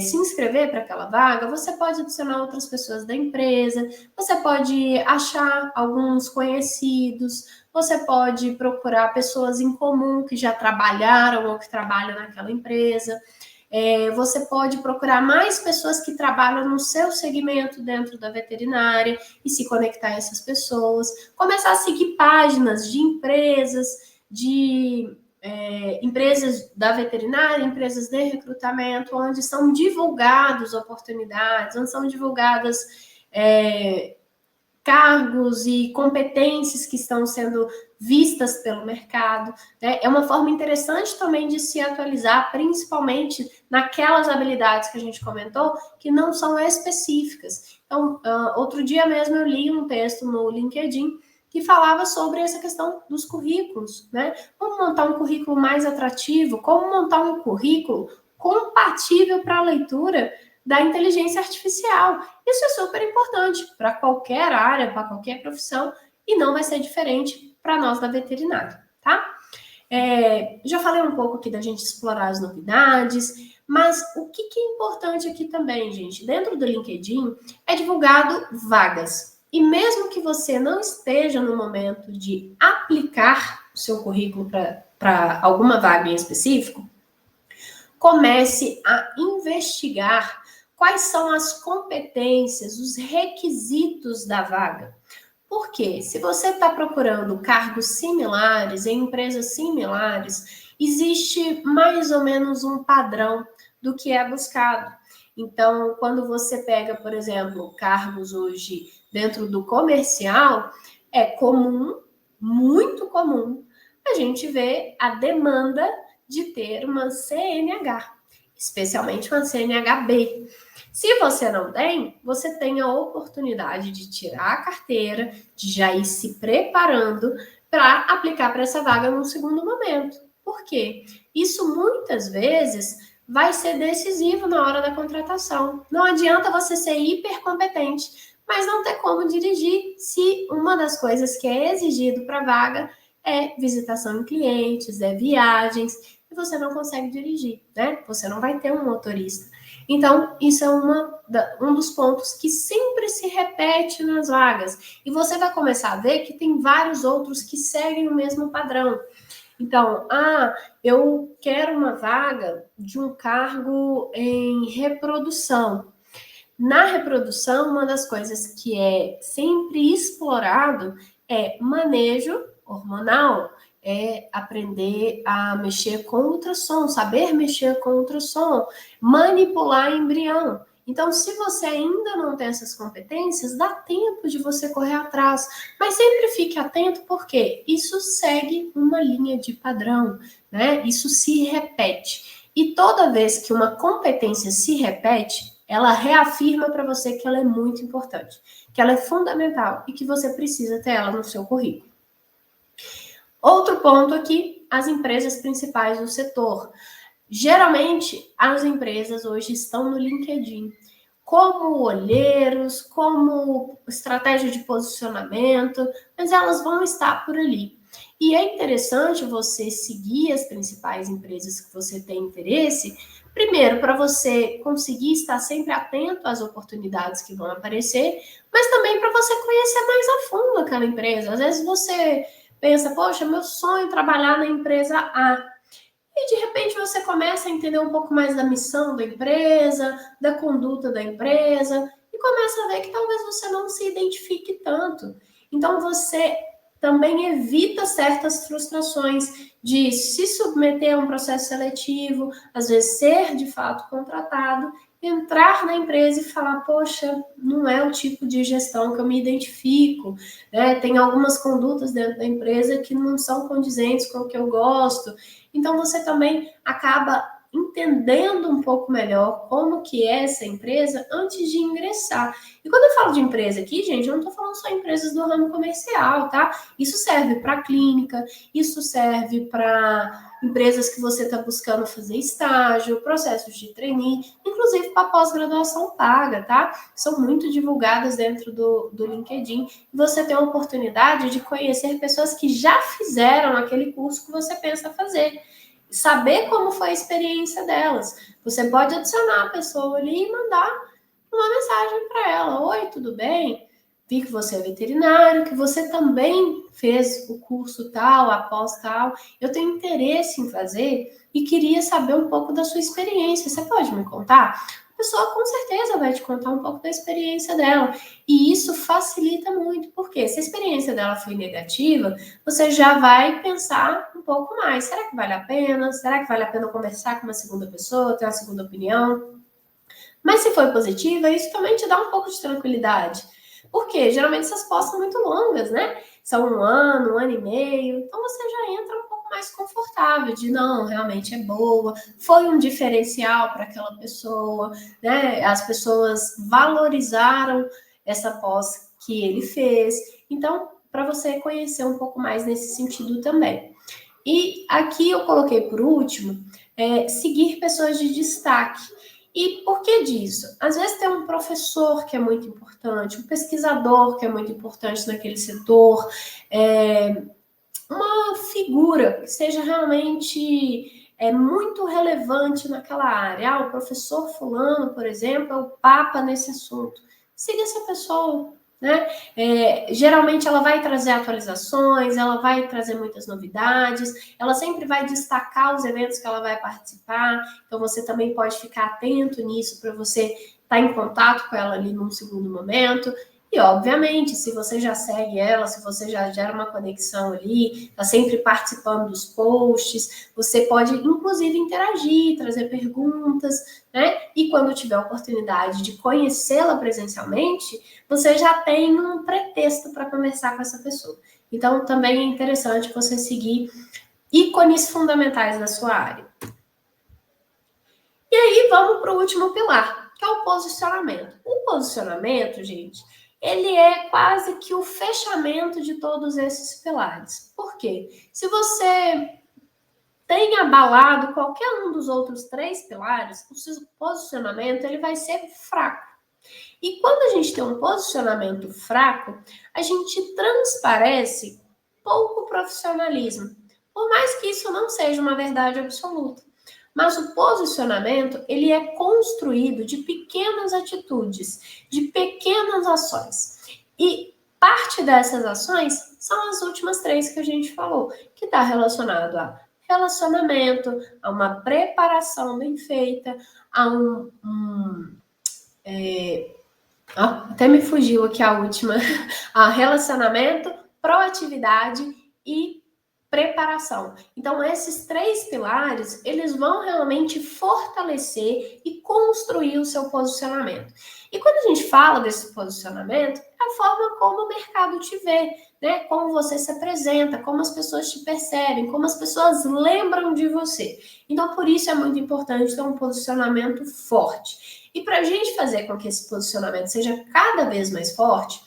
se inscrever para aquela vaga, você pode adicionar outras pessoas da empresa, você pode achar alguns conhecidos, você pode procurar pessoas em comum que já trabalharam ou que trabalham naquela empresa. Você pode procurar mais pessoas que trabalham no seu segmento dentro da veterinária e se conectar a essas pessoas. Começar a seguir páginas de empresas, empresas da veterinária, empresas de recrutamento, onde são divulgadas oportunidades, onde são divulgadas cargos e competências que estão sendo vistas pelo mercado. Né? É uma forma interessante também de se atualizar, principalmente naquelas habilidades que a gente comentou, que não são específicas. Então, outro dia mesmo eu li um texto no LinkedIn que falava sobre essa questão dos currículos, né? Como montar um currículo mais atrativo, como montar um currículo compatível para a leitura da inteligência artificial. Isso é super importante para qualquer área, para qualquer profissão, e não vai ser diferente para nós da veterinária, tá? Já falei um pouco aqui da gente explorar as novidades, mas o que é importante aqui também, gente? Dentro do LinkedIn é divulgado vagas. E mesmo que você não esteja no momento de aplicar o seu currículo para alguma vaga em específico, comece a investigar quais são as competências, os requisitos da vaga. Porque se você está procurando cargos similares em empresas similares, existe mais ou menos um padrão do que é buscado. Então, quando você pega, por exemplo, cargos hoje dentro do comercial, é comum, muito comum, a gente ver a demanda de ter uma CNH, especialmente uma CNHB. Se você não tem, você tem a oportunidade de tirar a carteira, de já ir se preparando para aplicar para essa vaga num segundo momento. Por quê? Isso muitas vezes vai ser decisivo na hora da contratação. Não adianta você ser hipercompetente, mas não ter como dirigir se uma das coisas que é exigido para a vaga é visitação em clientes, é viagens, e você não consegue dirigir, né? Você não vai ter um motorista. Então, isso é um dos pontos que sempre se repete nas vagas. E você vai começar a ver que tem vários outros que seguem o mesmo padrão. Então, eu quero uma vaga de um cargo em reprodução. Na reprodução, uma das coisas que é sempre explorado é manejo hormonal, é aprender a mexer com ultrassom, saber mexer com ultrassom, manipular embrião. Então, se você ainda não tem essas competências, dá tempo de você correr atrás. Mas sempre fique atento, porque isso segue uma linha de padrão, né? Isso se repete. E toda vez que uma competência se repete, ela reafirma para você que ela é muito importante, que ela é fundamental e que você precisa ter ela no seu currículo. Outro ponto aqui, as empresas principais do setor. Geralmente, as empresas hoje estão no LinkedIn como olheiros, como estratégia de posicionamento, mas elas vão estar por ali. E é interessante você seguir as principais empresas que você tem interesse, primeiro, para você conseguir estar sempre atento às oportunidades que vão aparecer, mas também para você conhecer mais a fundo aquela empresa. Às vezes você pensa, poxa, meu sonho é trabalhar na empresa A. E de repente você começa a entender um pouco mais da missão da empresa, da conduta da empresa, e começa a ver que talvez você não se identifique tanto. Então você também evita certas frustrações de se submeter a um processo seletivo, às vezes ser de fato contratado, entrar na empresa e falar, poxa, não é o tipo de gestão que eu me identifico, né? Tem algumas condutas dentro da empresa que não são condizentes com o que eu gosto. Então você também acaba entendendo um pouco melhor como que é essa empresa antes de ingressar. E quando eu falo de empresa aqui, gente, eu não estou falando só empresas do ramo comercial, tá? Isso serve para clínica, isso serve para empresas que você está buscando fazer estágio, processos de trainee, inclusive para pós-graduação paga, tá? São muito divulgadas dentro do LinkedIn. Você tem a oportunidade de conhecer pessoas que já fizeram aquele curso que você pensa fazer. Saber como foi a experiência delas. Você pode adicionar a pessoa ali e mandar uma mensagem para ela. Oi, tudo bem? Vi que você é veterinário, que você também fez o curso tal, após tal. Eu tenho interesse em fazer e queria saber um pouco da sua experiência. Você pode me contar? A pessoa com certeza vai te contar um pouco da experiência dela. E isso facilita muito, porque se a experiência dela foi negativa, você já vai pensar um pouco mais. Será que vale a pena? Será que vale a pena conversar com uma segunda pessoa, ter uma segunda opinião? Mas se foi positiva, isso também te dá um pouco de tranquilidade. Porque geralmente essas pós são muito longas, né? São um ano e meio. Então você já entra um pouco mais confortável de não, realmente é boa, foi um diferencial para aquela pessoa, né? As pessoas valorizaram essa pós que ele fez. Então, para você conhecer um pouco mais nesse sentido também. E aqui eu coloquei por último, seguir pessoas de destaque. E por que disso? Às vezes tem um professor que é muito importante, um pesquisador que é muito importante naquele setor, uma figura que seja realmente muito relevante naquela área. Ah, o professor fulano, por exemplo, é o papa nesse assunto. Siga essa pessoa, né? Geralmente ela vai trazer atualizações, ela vai trazer muitas novidades, ela sempre vai destacar os eventos que ela vai participar, então você também pode ficar atento nisso para você estar em contato com ela ali num segundo momento. E, obviamente, se você já segue ela, se você já gera uma conexão ali, está sempre participando dos posts, você pode, inclusive, interagir, trazer perguntas, né? E quando tiver a oportunidade de conhecê-la presencialmente, você já tem um pretexto para conversar com essa pessoa. Então, também é interessante você seguir ícones fundamentais da sua área. E aí, vamos para o último pilar, que é o posicionamento. O posicionamento, gente, ele é quase que o fechamento de todos esses pilares. Por quê? Se você tem abalado qualquer um dos outros três pilares, o seu posicionamento ele vai ser fraco. E quando a gente tem um posicionamento fraco, a gente transparece pouco profissionalismo. Por mais que isso não seja uma verdade absoluta. Mas o posicionamento, ele é construído de pequenas atitudes, de pequenas ações. E parte dessas ações são as últimas três que a gente falou, que está relacionado a relacionamento, a uma preparação bem feita, a até me fugiu aqui a última, a relacionamento, proatividade e preparação. Então, esses três pilares, eles vão realmente fortalecer e construir o seu posicionamento. E quando a gente fala desse posicionamento, é a forma como o mercado te vê, né? Como você se apresenta, como as pessoas te percebem, como as pessoas lembram de você. Então, por isso é muito importante ter um posicionamento forte. E para a gente fazer com que esse posicionamento seja cada vez mais forte,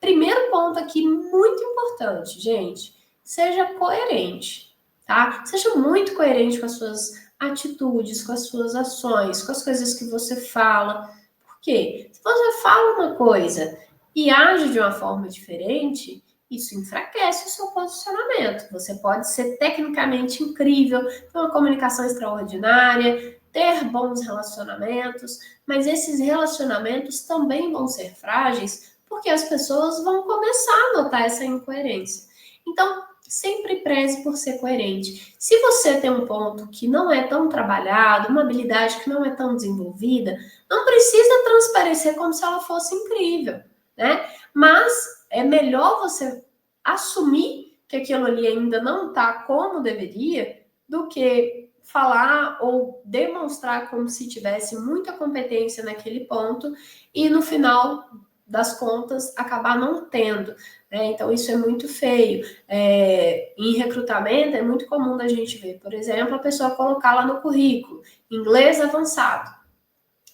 primeiro ponto aqui muito importante, gente, seja coerente, tá? Seja muito coerente com as suas atitudes, com as suas ações, com as coisas que você fala. Por quê? Se você fala uma coisa e age de uma forma diferente, isso enfraquece o seu posicionamento. Você pode ser tecnicamente incrível, ter uma comunicação extraordinária, ter bons relacionamentos, mas esses relacionamentos também vão ser frágeis porque as pessoas vão começar a notar essa incoerência. Então, sempre preze por ser coerente. Se você tem um ponto que não é tão trabalhado, uma habilidade que não é tão desenvolvida, não precisa transparecer como se ela fosse incrível, né? Mas é melhor você assumir que aquilo ali ainda não está como deveria, do que falar ou demonstrar como se tivesse muita competência naquele ponto e no final das contas acabar não tendo, né? Então isso é muito feio. Em recrutamento é muito comum da gente ver, por exemplo, a pessoa colocar lá no currículo inglês avançado.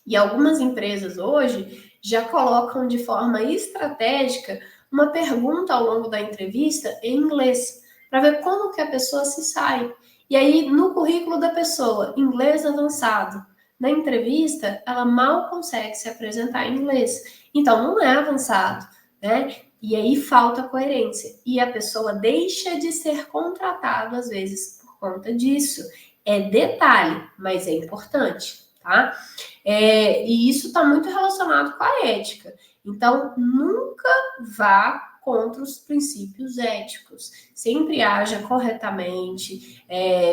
E algumas empresas hoje já colocam de forma estratégica uma pergunta ao longo da entrevista em inglês, para ver como que a pessoa se sai. E aí, no currículo da pessoa, inglês avançado. Na entrevista, ela mal consegue se apresentar em inglês. Então, não é avançado, né? E aí falta coerência. E a pessoa deixa de ser contratada, às vezes, por conta disso. É detalhe, mas é importante, tá? E isso está muito relacionado com a ética. Então, nunca vá contra os princípios éticos. Sempre haja corretamente.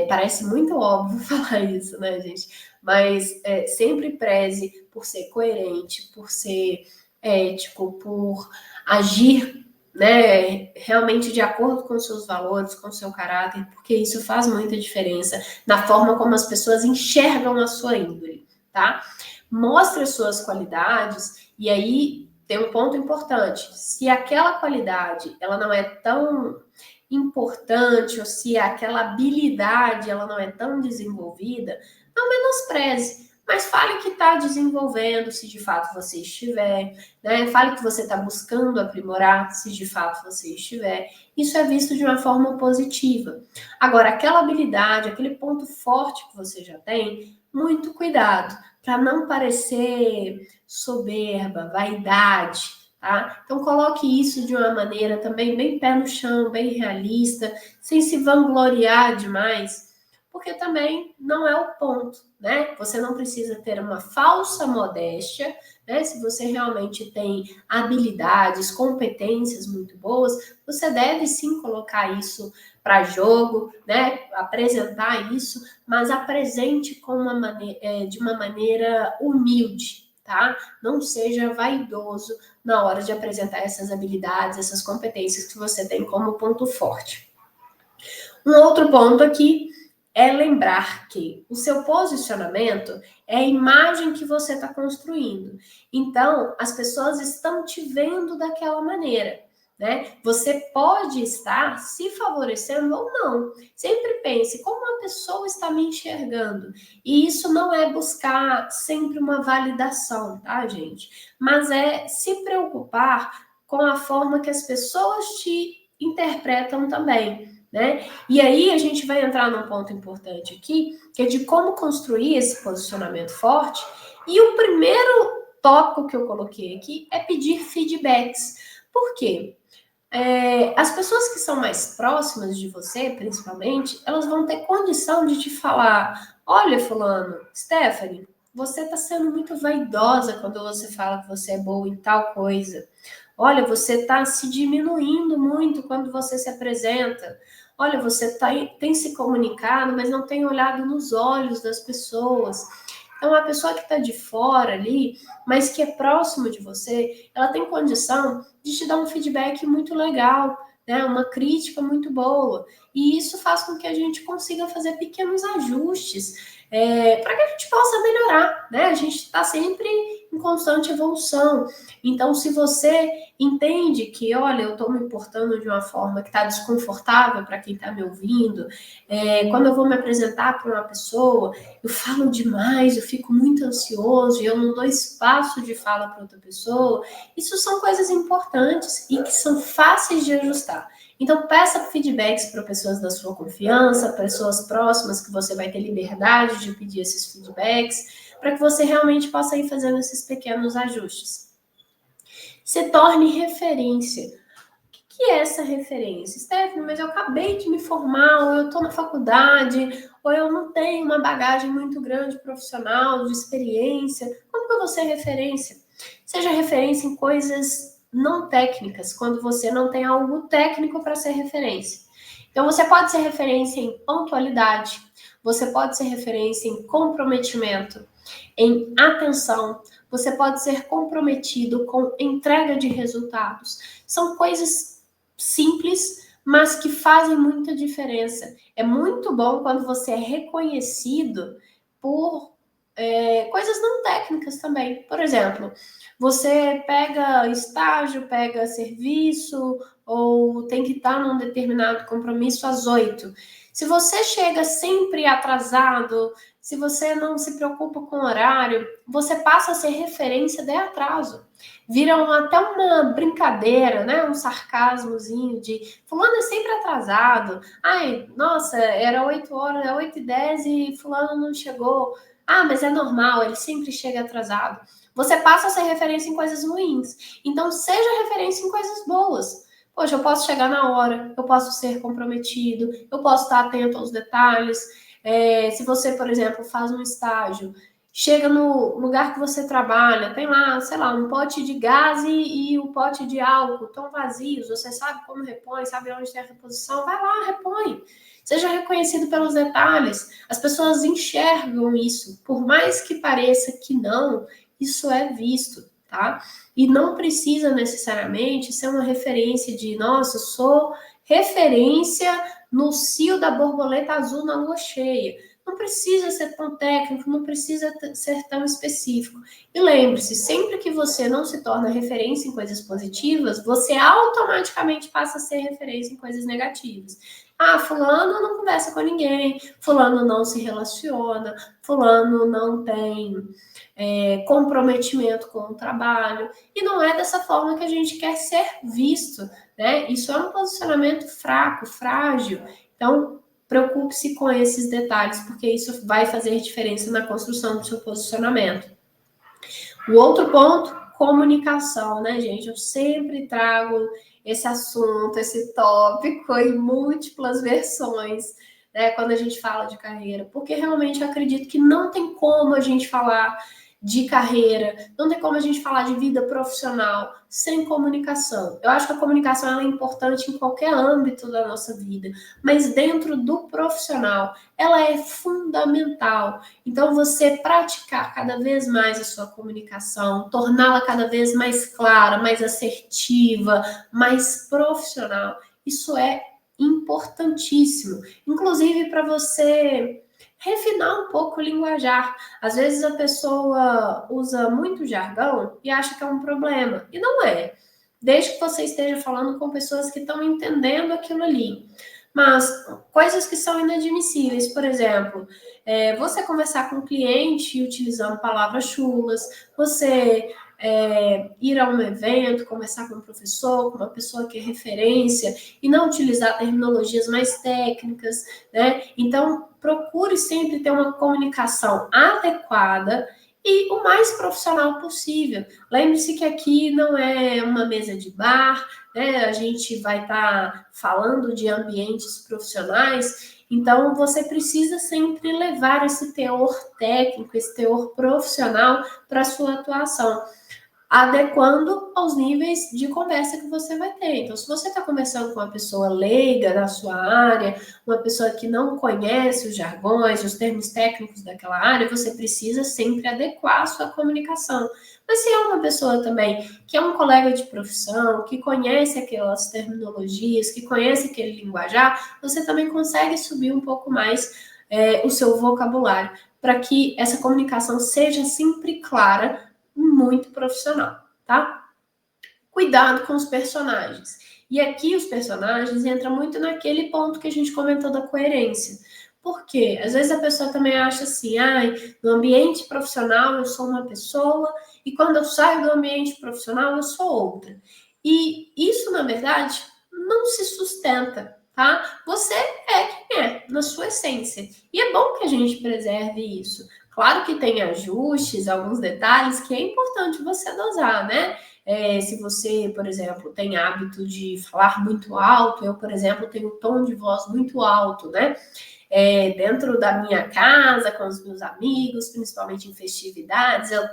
Parece muito óbvio falar isso, né, gente? Mas sempre preze por ser coerente, por ser ético, por agir, né, realmente de acordo com os seus valores, com o seu caráter, porque isso faz muita diferença na forma como as pessoas enxergam a sua índole, tá? Mostre as suas qualidades e aí tem um ponto importante. Se aquela qualidade ela não é tão importante ou se aquela habilidade ela não é tão desenvolvida, não menospreze, mas fale que está desenvolvendo, se de fato você estiver, né? Fale que você está buscando aprimorar, se de fato você estiver. Isso é visto de uma forma positiva. Agora, aquela habilidade, aquele ponto forte que você já tem, muito cuidado para não parecer soberba, vaidade, tá? Então coloque isso de uma maneira também bem pé no chão, bem realista, sem se vangloriar demais, porque também não é o ponto, né? Você não precisa ter uma falsa modéstia, né? Se você realmente tem habilidades, competências muito boas, você deve sim colocar isso para jogo, né? Apresentar isso, mas apresente de uma maneira humilde, tá? Não seja vaidoso na hora de apresentar essas habilidades, essas competências que você tem como ponto forte. Um outro ponto aqui é lembrar que o seu posicionamento é a imagem que você está construindo. Então, as pessoas estão te vendo daquela maneira, né? Você pode estar se favorecendo ou não. Sempre pense como a pessoa está me enxergando. E isso não é buscar sempre uma validação, tá, gente? Mas é se preocupar com a forma que as pessoas te interpretam também, né? E aí a gente vai entrar num ponto importante aqui, que é de como construir esse posicionamento forte. E o primeiro tópico que eu coloquei aqui é pedir feedbacks. Por quê? As pessoas que são mais próximas de você, principalmente, elas vão ter condição de te falar: olha, fulano, Stephanie, você está sendo muito vaidosa quando você fala que você é boa em tal coisa. Olha, você está se diminuindo muito quando você se apresenta. Olha, você tem se comunicado, mas não tem olhado nos olhos das pessoas. Então, a pessoa que está de fora ali, mas que é próximo de você, ela tem condição de te dar um feedback muito legal, né? Uma crítica muito boa. E isso faz com que a gente consiga fazer pequenos ajustes para que a gente possa melhorar, né? A gente está sempre em constante evolução. Então, se você entende que, olha, eu estou me portando de uma forma que está desconfortável para quem está me ouvindo, quando eu vou me apresentar para uma pessoa, eu falo demais, eu fico muito ansioso e eu não dou espaço de fala para outra pessoa. Isso são coisas importantes e que são fáceis de ajustar. Então, peça feedbacks para pessoas da sua confiança, pessoas próximas que você vai ter liberdade de pedir esses feedbacks, para que você realmente possa ir fazendo esses pequenos ajustes. Se torne referência. O que é essa referência? Stephanie, mas eu acabei de me formar, ou eu estou na faculdade, ou eu não tenho uma bagagem muito grande profissional, de experiência. Como que eu vou ser referência? Seja referência em coisas não técnicas, quando você não tem algo técnico para ser referência. Então, você pode ser referência em pontualidade, você pode ser referência em comprometimento, em atenção, você pode ser comprometido com entrega de resultados. São coisas simples, mas que fazem muita diferença. É muito bom quando você é reconhecido por coisas não técnicas também. Por exemplo, você pega estágio, pega serviço, ou tem que estar num determinado compromisso às 8. Se você chega sempre atrasado, se você não se preocupa com o horário, você passa a ser referência de atraso. Viram até uma brincadeira, né? Um sarcasmozinho de fulano é sempre atrasado. Ai, nossa, era 8 horas, é 8h10 e fulano não chegou. Ah, mas é normal, ele sempre chega atrasado. Você passa a ser referência em coisas ruins. Então, seja referência em coisas boas. Poxa, eu posso chegar na hora, eu posso ser comprometido, eu posso estar atento aos detalhes. Se você, por exemplo, faz um estágio, chega no lugar que você trabalha, tem lá, sei lá, um pote de gás e um pote de álcool, estão vazios, você sabe como repõe, sabe onde tem a reposição, vai lá, repõe. Seja reconhecido pelos detalhes. As pessoas enxergam isso, por mais que pareça que não, isso é visto, tá? E não precisa necessariamente ser uma referência de, nossa, sou referência no cio da borboleta azul na lua cheia. Não precisa ser tão técnico, não precisa ser tão específico. E lembre-se, sempre que você não se torna referência em coisas positivas, você automaticamente passa a ser referência em coisas negativas. Ah, fulano não conversa com ninguém, fulano não se relaciona, fulano não tem comprometimento com o trabalho. E não é dessa forma que a gente quer ser visto, né? Isso é um posicionamento fraco, frágil. Então, preocupe-se com esses detalhes, porque isso vai fazer diferença na construção do seu posicionamento. O outro ponto, comunicação, né, gente? Eu sempre trago esse assunto, esse tópico em múltiplas versões, né, quando a gente fala de carreira, porque realmente eu acredito que não tem como a gente falar de carreira, não tem como a gente falar de vida profissional sem comunicação. Eu acho que a comunicação ela é importante em qualquer âmbito da nossa vida, mas dentro do profissional, ela é fundamental. Então, você praticar cada vez mais a sua comunicação, torná-la cada vez mais clara, mais assertiva, mais profissional, isso é importantíssimo. Inclusive para você refinar um pouco o linguajar. Às vezes a pessoa usa muito jargão e acha que é um problema. E não é. Desde que você esteja falando com pessoas que estão entendendo aquilo ali. Mas coisas que são inadmissíveis, por exemplo, você conversar com o cliente utilizando palavras chulas, você ir a um evento, conversar com um professor, com uma pessoa que é referência, e não utilizar terminologias mais técnicas, né? Então, procure sempre ter uma comunicação adequada e o mais profissional possível. Lembre-se que aqui não é uma mesa de bar, né? A gente vai estar falando de ambientes profissionais, então você precisa sempre levar esse teor técnico, esse teor profissional para a sua atuação, adequando aos níveis de conversa que você vai ter. Então, se você está conversando com uma pessoa leiga na sua área, uma pessoa que não conhece os jargões, os termos técnicos daquela área, você precisa sempre adequar a sua comunicação. Mas se é uma pessoa também que é um colega de profissão, que conhece aquelas terminologias, que conhece aquele linguajar, você também consegue subir um pouco mais o seu vocabulário, para que essa comunicação seja sempre clara, muito profissional, tá? Cuidado com os personagens. E aqui os personagens entram muito naquele ponto que a gente comentou da coerência. Por quê? Às vezes a pessoa também acha assim, no ambiente profissional eu sou uma pessoa e quando eu saio do ambiente profissional eu sou outra. E isso, na verdade, não se sustenta, tá? Você é quem é, na sua essência. E é bom que a gente preserve isso. Claro que tem ajustes, alguns detalhes que é importante você dosar, né? Se você, por exemplo, tem hábito de falar muito alto, eu, por exemplo, tenho um tom de voz muito alto, né? Dentro da minha casa, com os meus amigos, principalmente em festividades, eu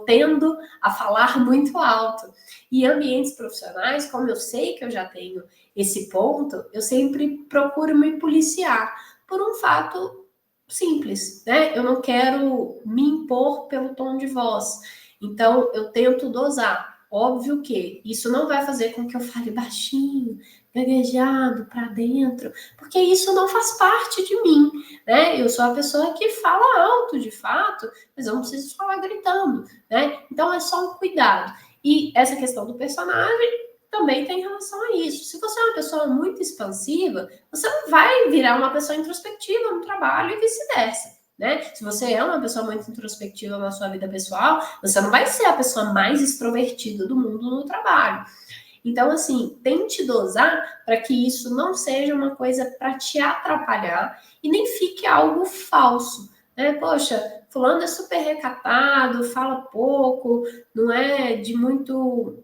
tendo a falar muito alto. E em ambientes profissionais, como eu sei que eu já tenho esse ponto, eu sempre procuro me policiar por um fato simples, né? Eu não quero me impor pelo tom de voz. Então, eu tento dosar. Óbvio que isso não vai fazer com que eu fale baixinho, gaguejado para dentro, porque isso não faz parte de mim, né? Eu sou a pessoa que fala alto, de fato, mas eu não preciso falar gritando, né? Então é só um cuidado. E essa questão do personagem também tem relação a isso. Se você é uma pessoa muito expansiva, você não vai virar uma pessoa introspectiva no trabalho e vice-versa. Né? Se você é uma pessoa muito introspectiva na sua vida pessoal, você não vai ser a pessoa mais extrovertida do mundo no trabalho. Então, assim, tente dosar para que isso não seja uma coisa para te atrapalhar e nem fique algo falso, né? Poxa, fulano é super recatado, fala pouco, não é de muitos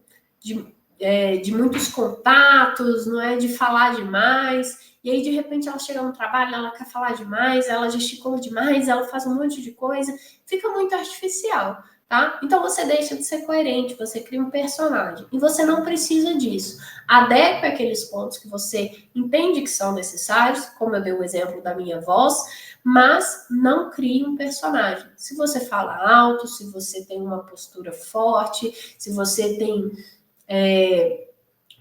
contatos, não é de falar demais. E aí, de repente, ela chega no trabalho, ela quer falar demais, ela gesticula demais, ela faz um monte de coisa, fica muito artificial. Tá? Então você deixa de ser coerente, você cria um personagem. E você não precisa disso. Adeque aqueles pontos que você entende que são necessários, como eu dei o exemplo da minha voz, mas não crie um personagem. Se você fala alto, se você tem uma postura forte, se você tem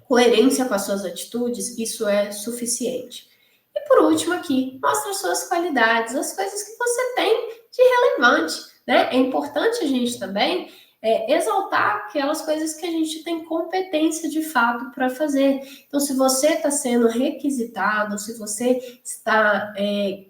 coerência com as suas atitudes, isso é suficiente. E por último aqui, mostre as suas qualidades, as coisas que você tem de relevante. Né? É importante a gente também exaltar aquelas coisas que a gente tem competência de fato para fazer. Então, se você está sendo requisitado, se você está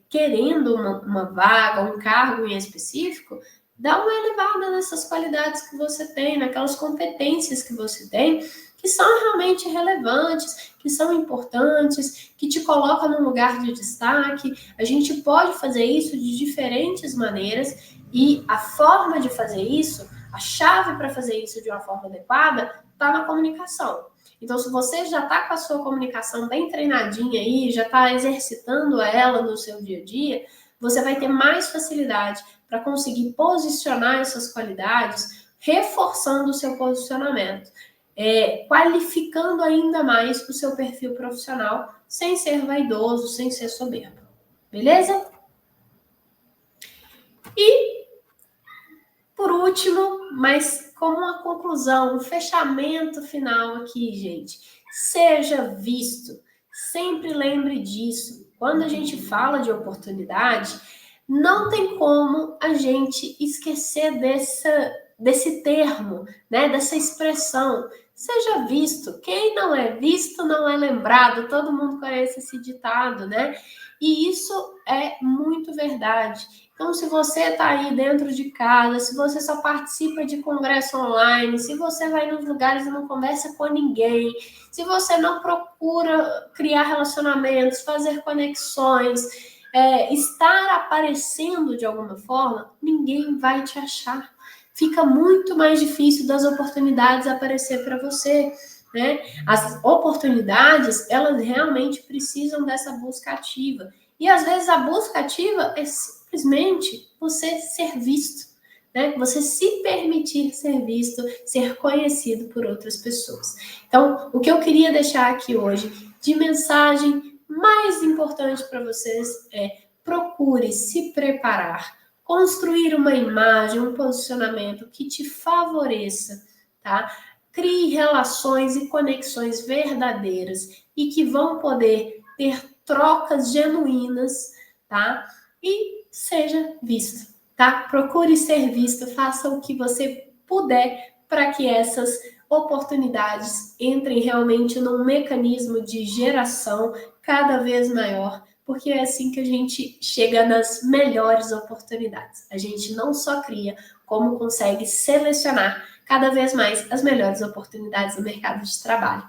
querendo uma vaga, um cargo em específico, dá uma elevada nessas qualidades que você tem, naquelas competências que você tem, que são realmente relevantes, que são importantes, que te colocam num lugar de destaque. A gente pode fazer isso de diferentes maneiras e a forma de fazer isso, a chave para fazer isso de uma forma adequada, está na comunicação. Então, se você já está com a sua comunicação bem treinadinha aí, já está exercitando ela no seu dia a dia, você vai ter mais facilidade para conseguir posicionar essas qualidades, reforçando o seu posicionamento. Qualificando ainda mais o seu perfil profissional, sem ser vaidoso, sem ser soberbo. Beleza? E, por último, mas como uma conclusão, um fechamento final aqui, gente. Seja visto. Sempre lembre disso. Quando a gente fala de oportunidade, não tem como a gente esquecer desse termo, né? Dessa expressão. Seja visto. Quem não é visto não é lembrado. Todo mundo conhece esse ditado, né? E isso é muito verdade. Então, se você está aí dentro de casa, se você só participa de congresso online, se você vai nos lugares e não conversa com ninguém, se você não procura criar relacionamentos, fazer conexões, estar aparecendo de alguma forma, ninguém vai te achar. Fica muito mais difícil das oportunidades aparecer para você. Né? As oportunidades, elas realmente precisam dessa busca ativa. E às vezes a busca ativa é simplesmente você ser visto, né? Você se permitir ser visto, ser conhecido por outras pessoas. Então, o que eu queria deixar aqui hoje de mensagem mais importante para vocês é: procure se preparar, construir uma imagem, um posicionamento que te favoreça, tá? Crie relações e conexões verdadeiras e que vão poder ter trocas genuínas, tá? E seja visto, tá? Procure ser visto, faça o que você puder para que essas oportunidades entrem realmente num mecanismo de geração cada vez maior, porque é assim que a gente chega nas melhores oportunidades. A gente não só cria, como consegue selecionar cada vez mais as melhores oportunidades no mercado de trabalho.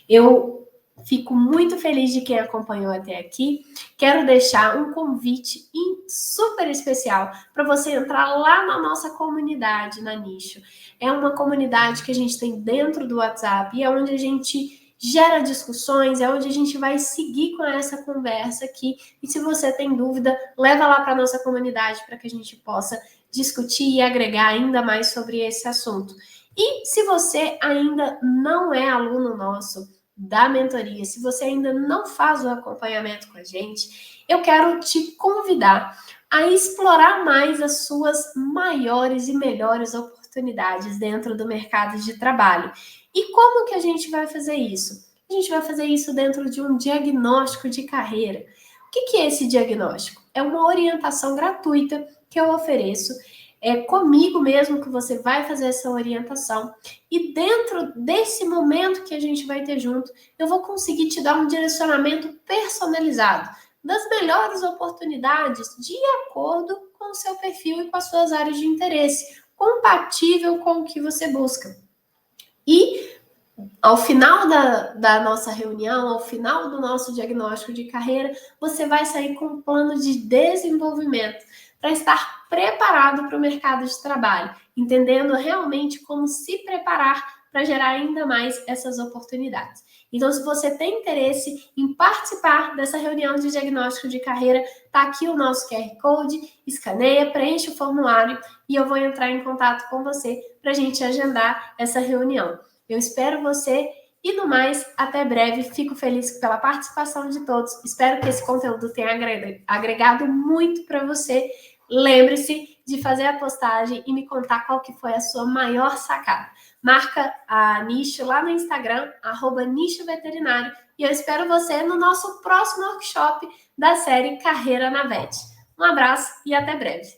Eu Fico muito feliz de quem acompanhou até aqui. Quero deixar um convite super especial para você entrar lá na nossa comunidade, na Nicho. É uma comunidade que a gente tem dentro do WhatsApp e é onde a gente gera discussões, é onde a gente vai seguir com essa conversa aqui. E se você tem dúvida, leva lá para a nossa comunidade para que a gente possa discutir e agregar ainda mais sobre esse assunto. E se você ainda não é aluno nosso da mentoria, se você ainda não faz o acompanhamento com a gente, eu quero te convidar a explorar mais as suas maiores e melhores oportunidades dentro do mercado de trabalho. E como que a gente vai fazer isso? A gente vai fazer isso dentro de um diagnóstico de carreira. O que é esse diagnóstico? É uma orientação gratuita que eu ofereço. É comigo mesmo que você vai fazer essa orientação. E dentro desse momento que a gente vai ter junto, eu vou conseguir te dar um direcionamento personalizado das melhores oportunidades de acordo com o seu perfil e com as suas áreas de interesse, compatível com o que você busca. E ao final da nossa reunião, ao final do nosso diagnóstico de carreira, você vai sair com um plano de desenvolvimento para estar preparado para o mercado de trabalho, entendendo realmente como se preparar para gerar ainda mais essas oportunidades. Então, se você tem interesse em participar dessa reunião de diagnóstico de carreira, está aqui o nosso QR Code, escaneia, preenche o formulário e eu vou entrar em contato com você para a gente agendar essa reunião. Eu espero você e no mais, até breve. Fico feliz pela participação de todos. Espero que esse conteúdo tenha agregado muito para você. Lembre-se de fazer a postagem e me contar qual que foi a sua maior sacada. Marca a Nicho lá no Instagram, @nichoveterinário. E eu espero você no nosso próximo workshop da série Carreira na VET. Um abraço e até breve.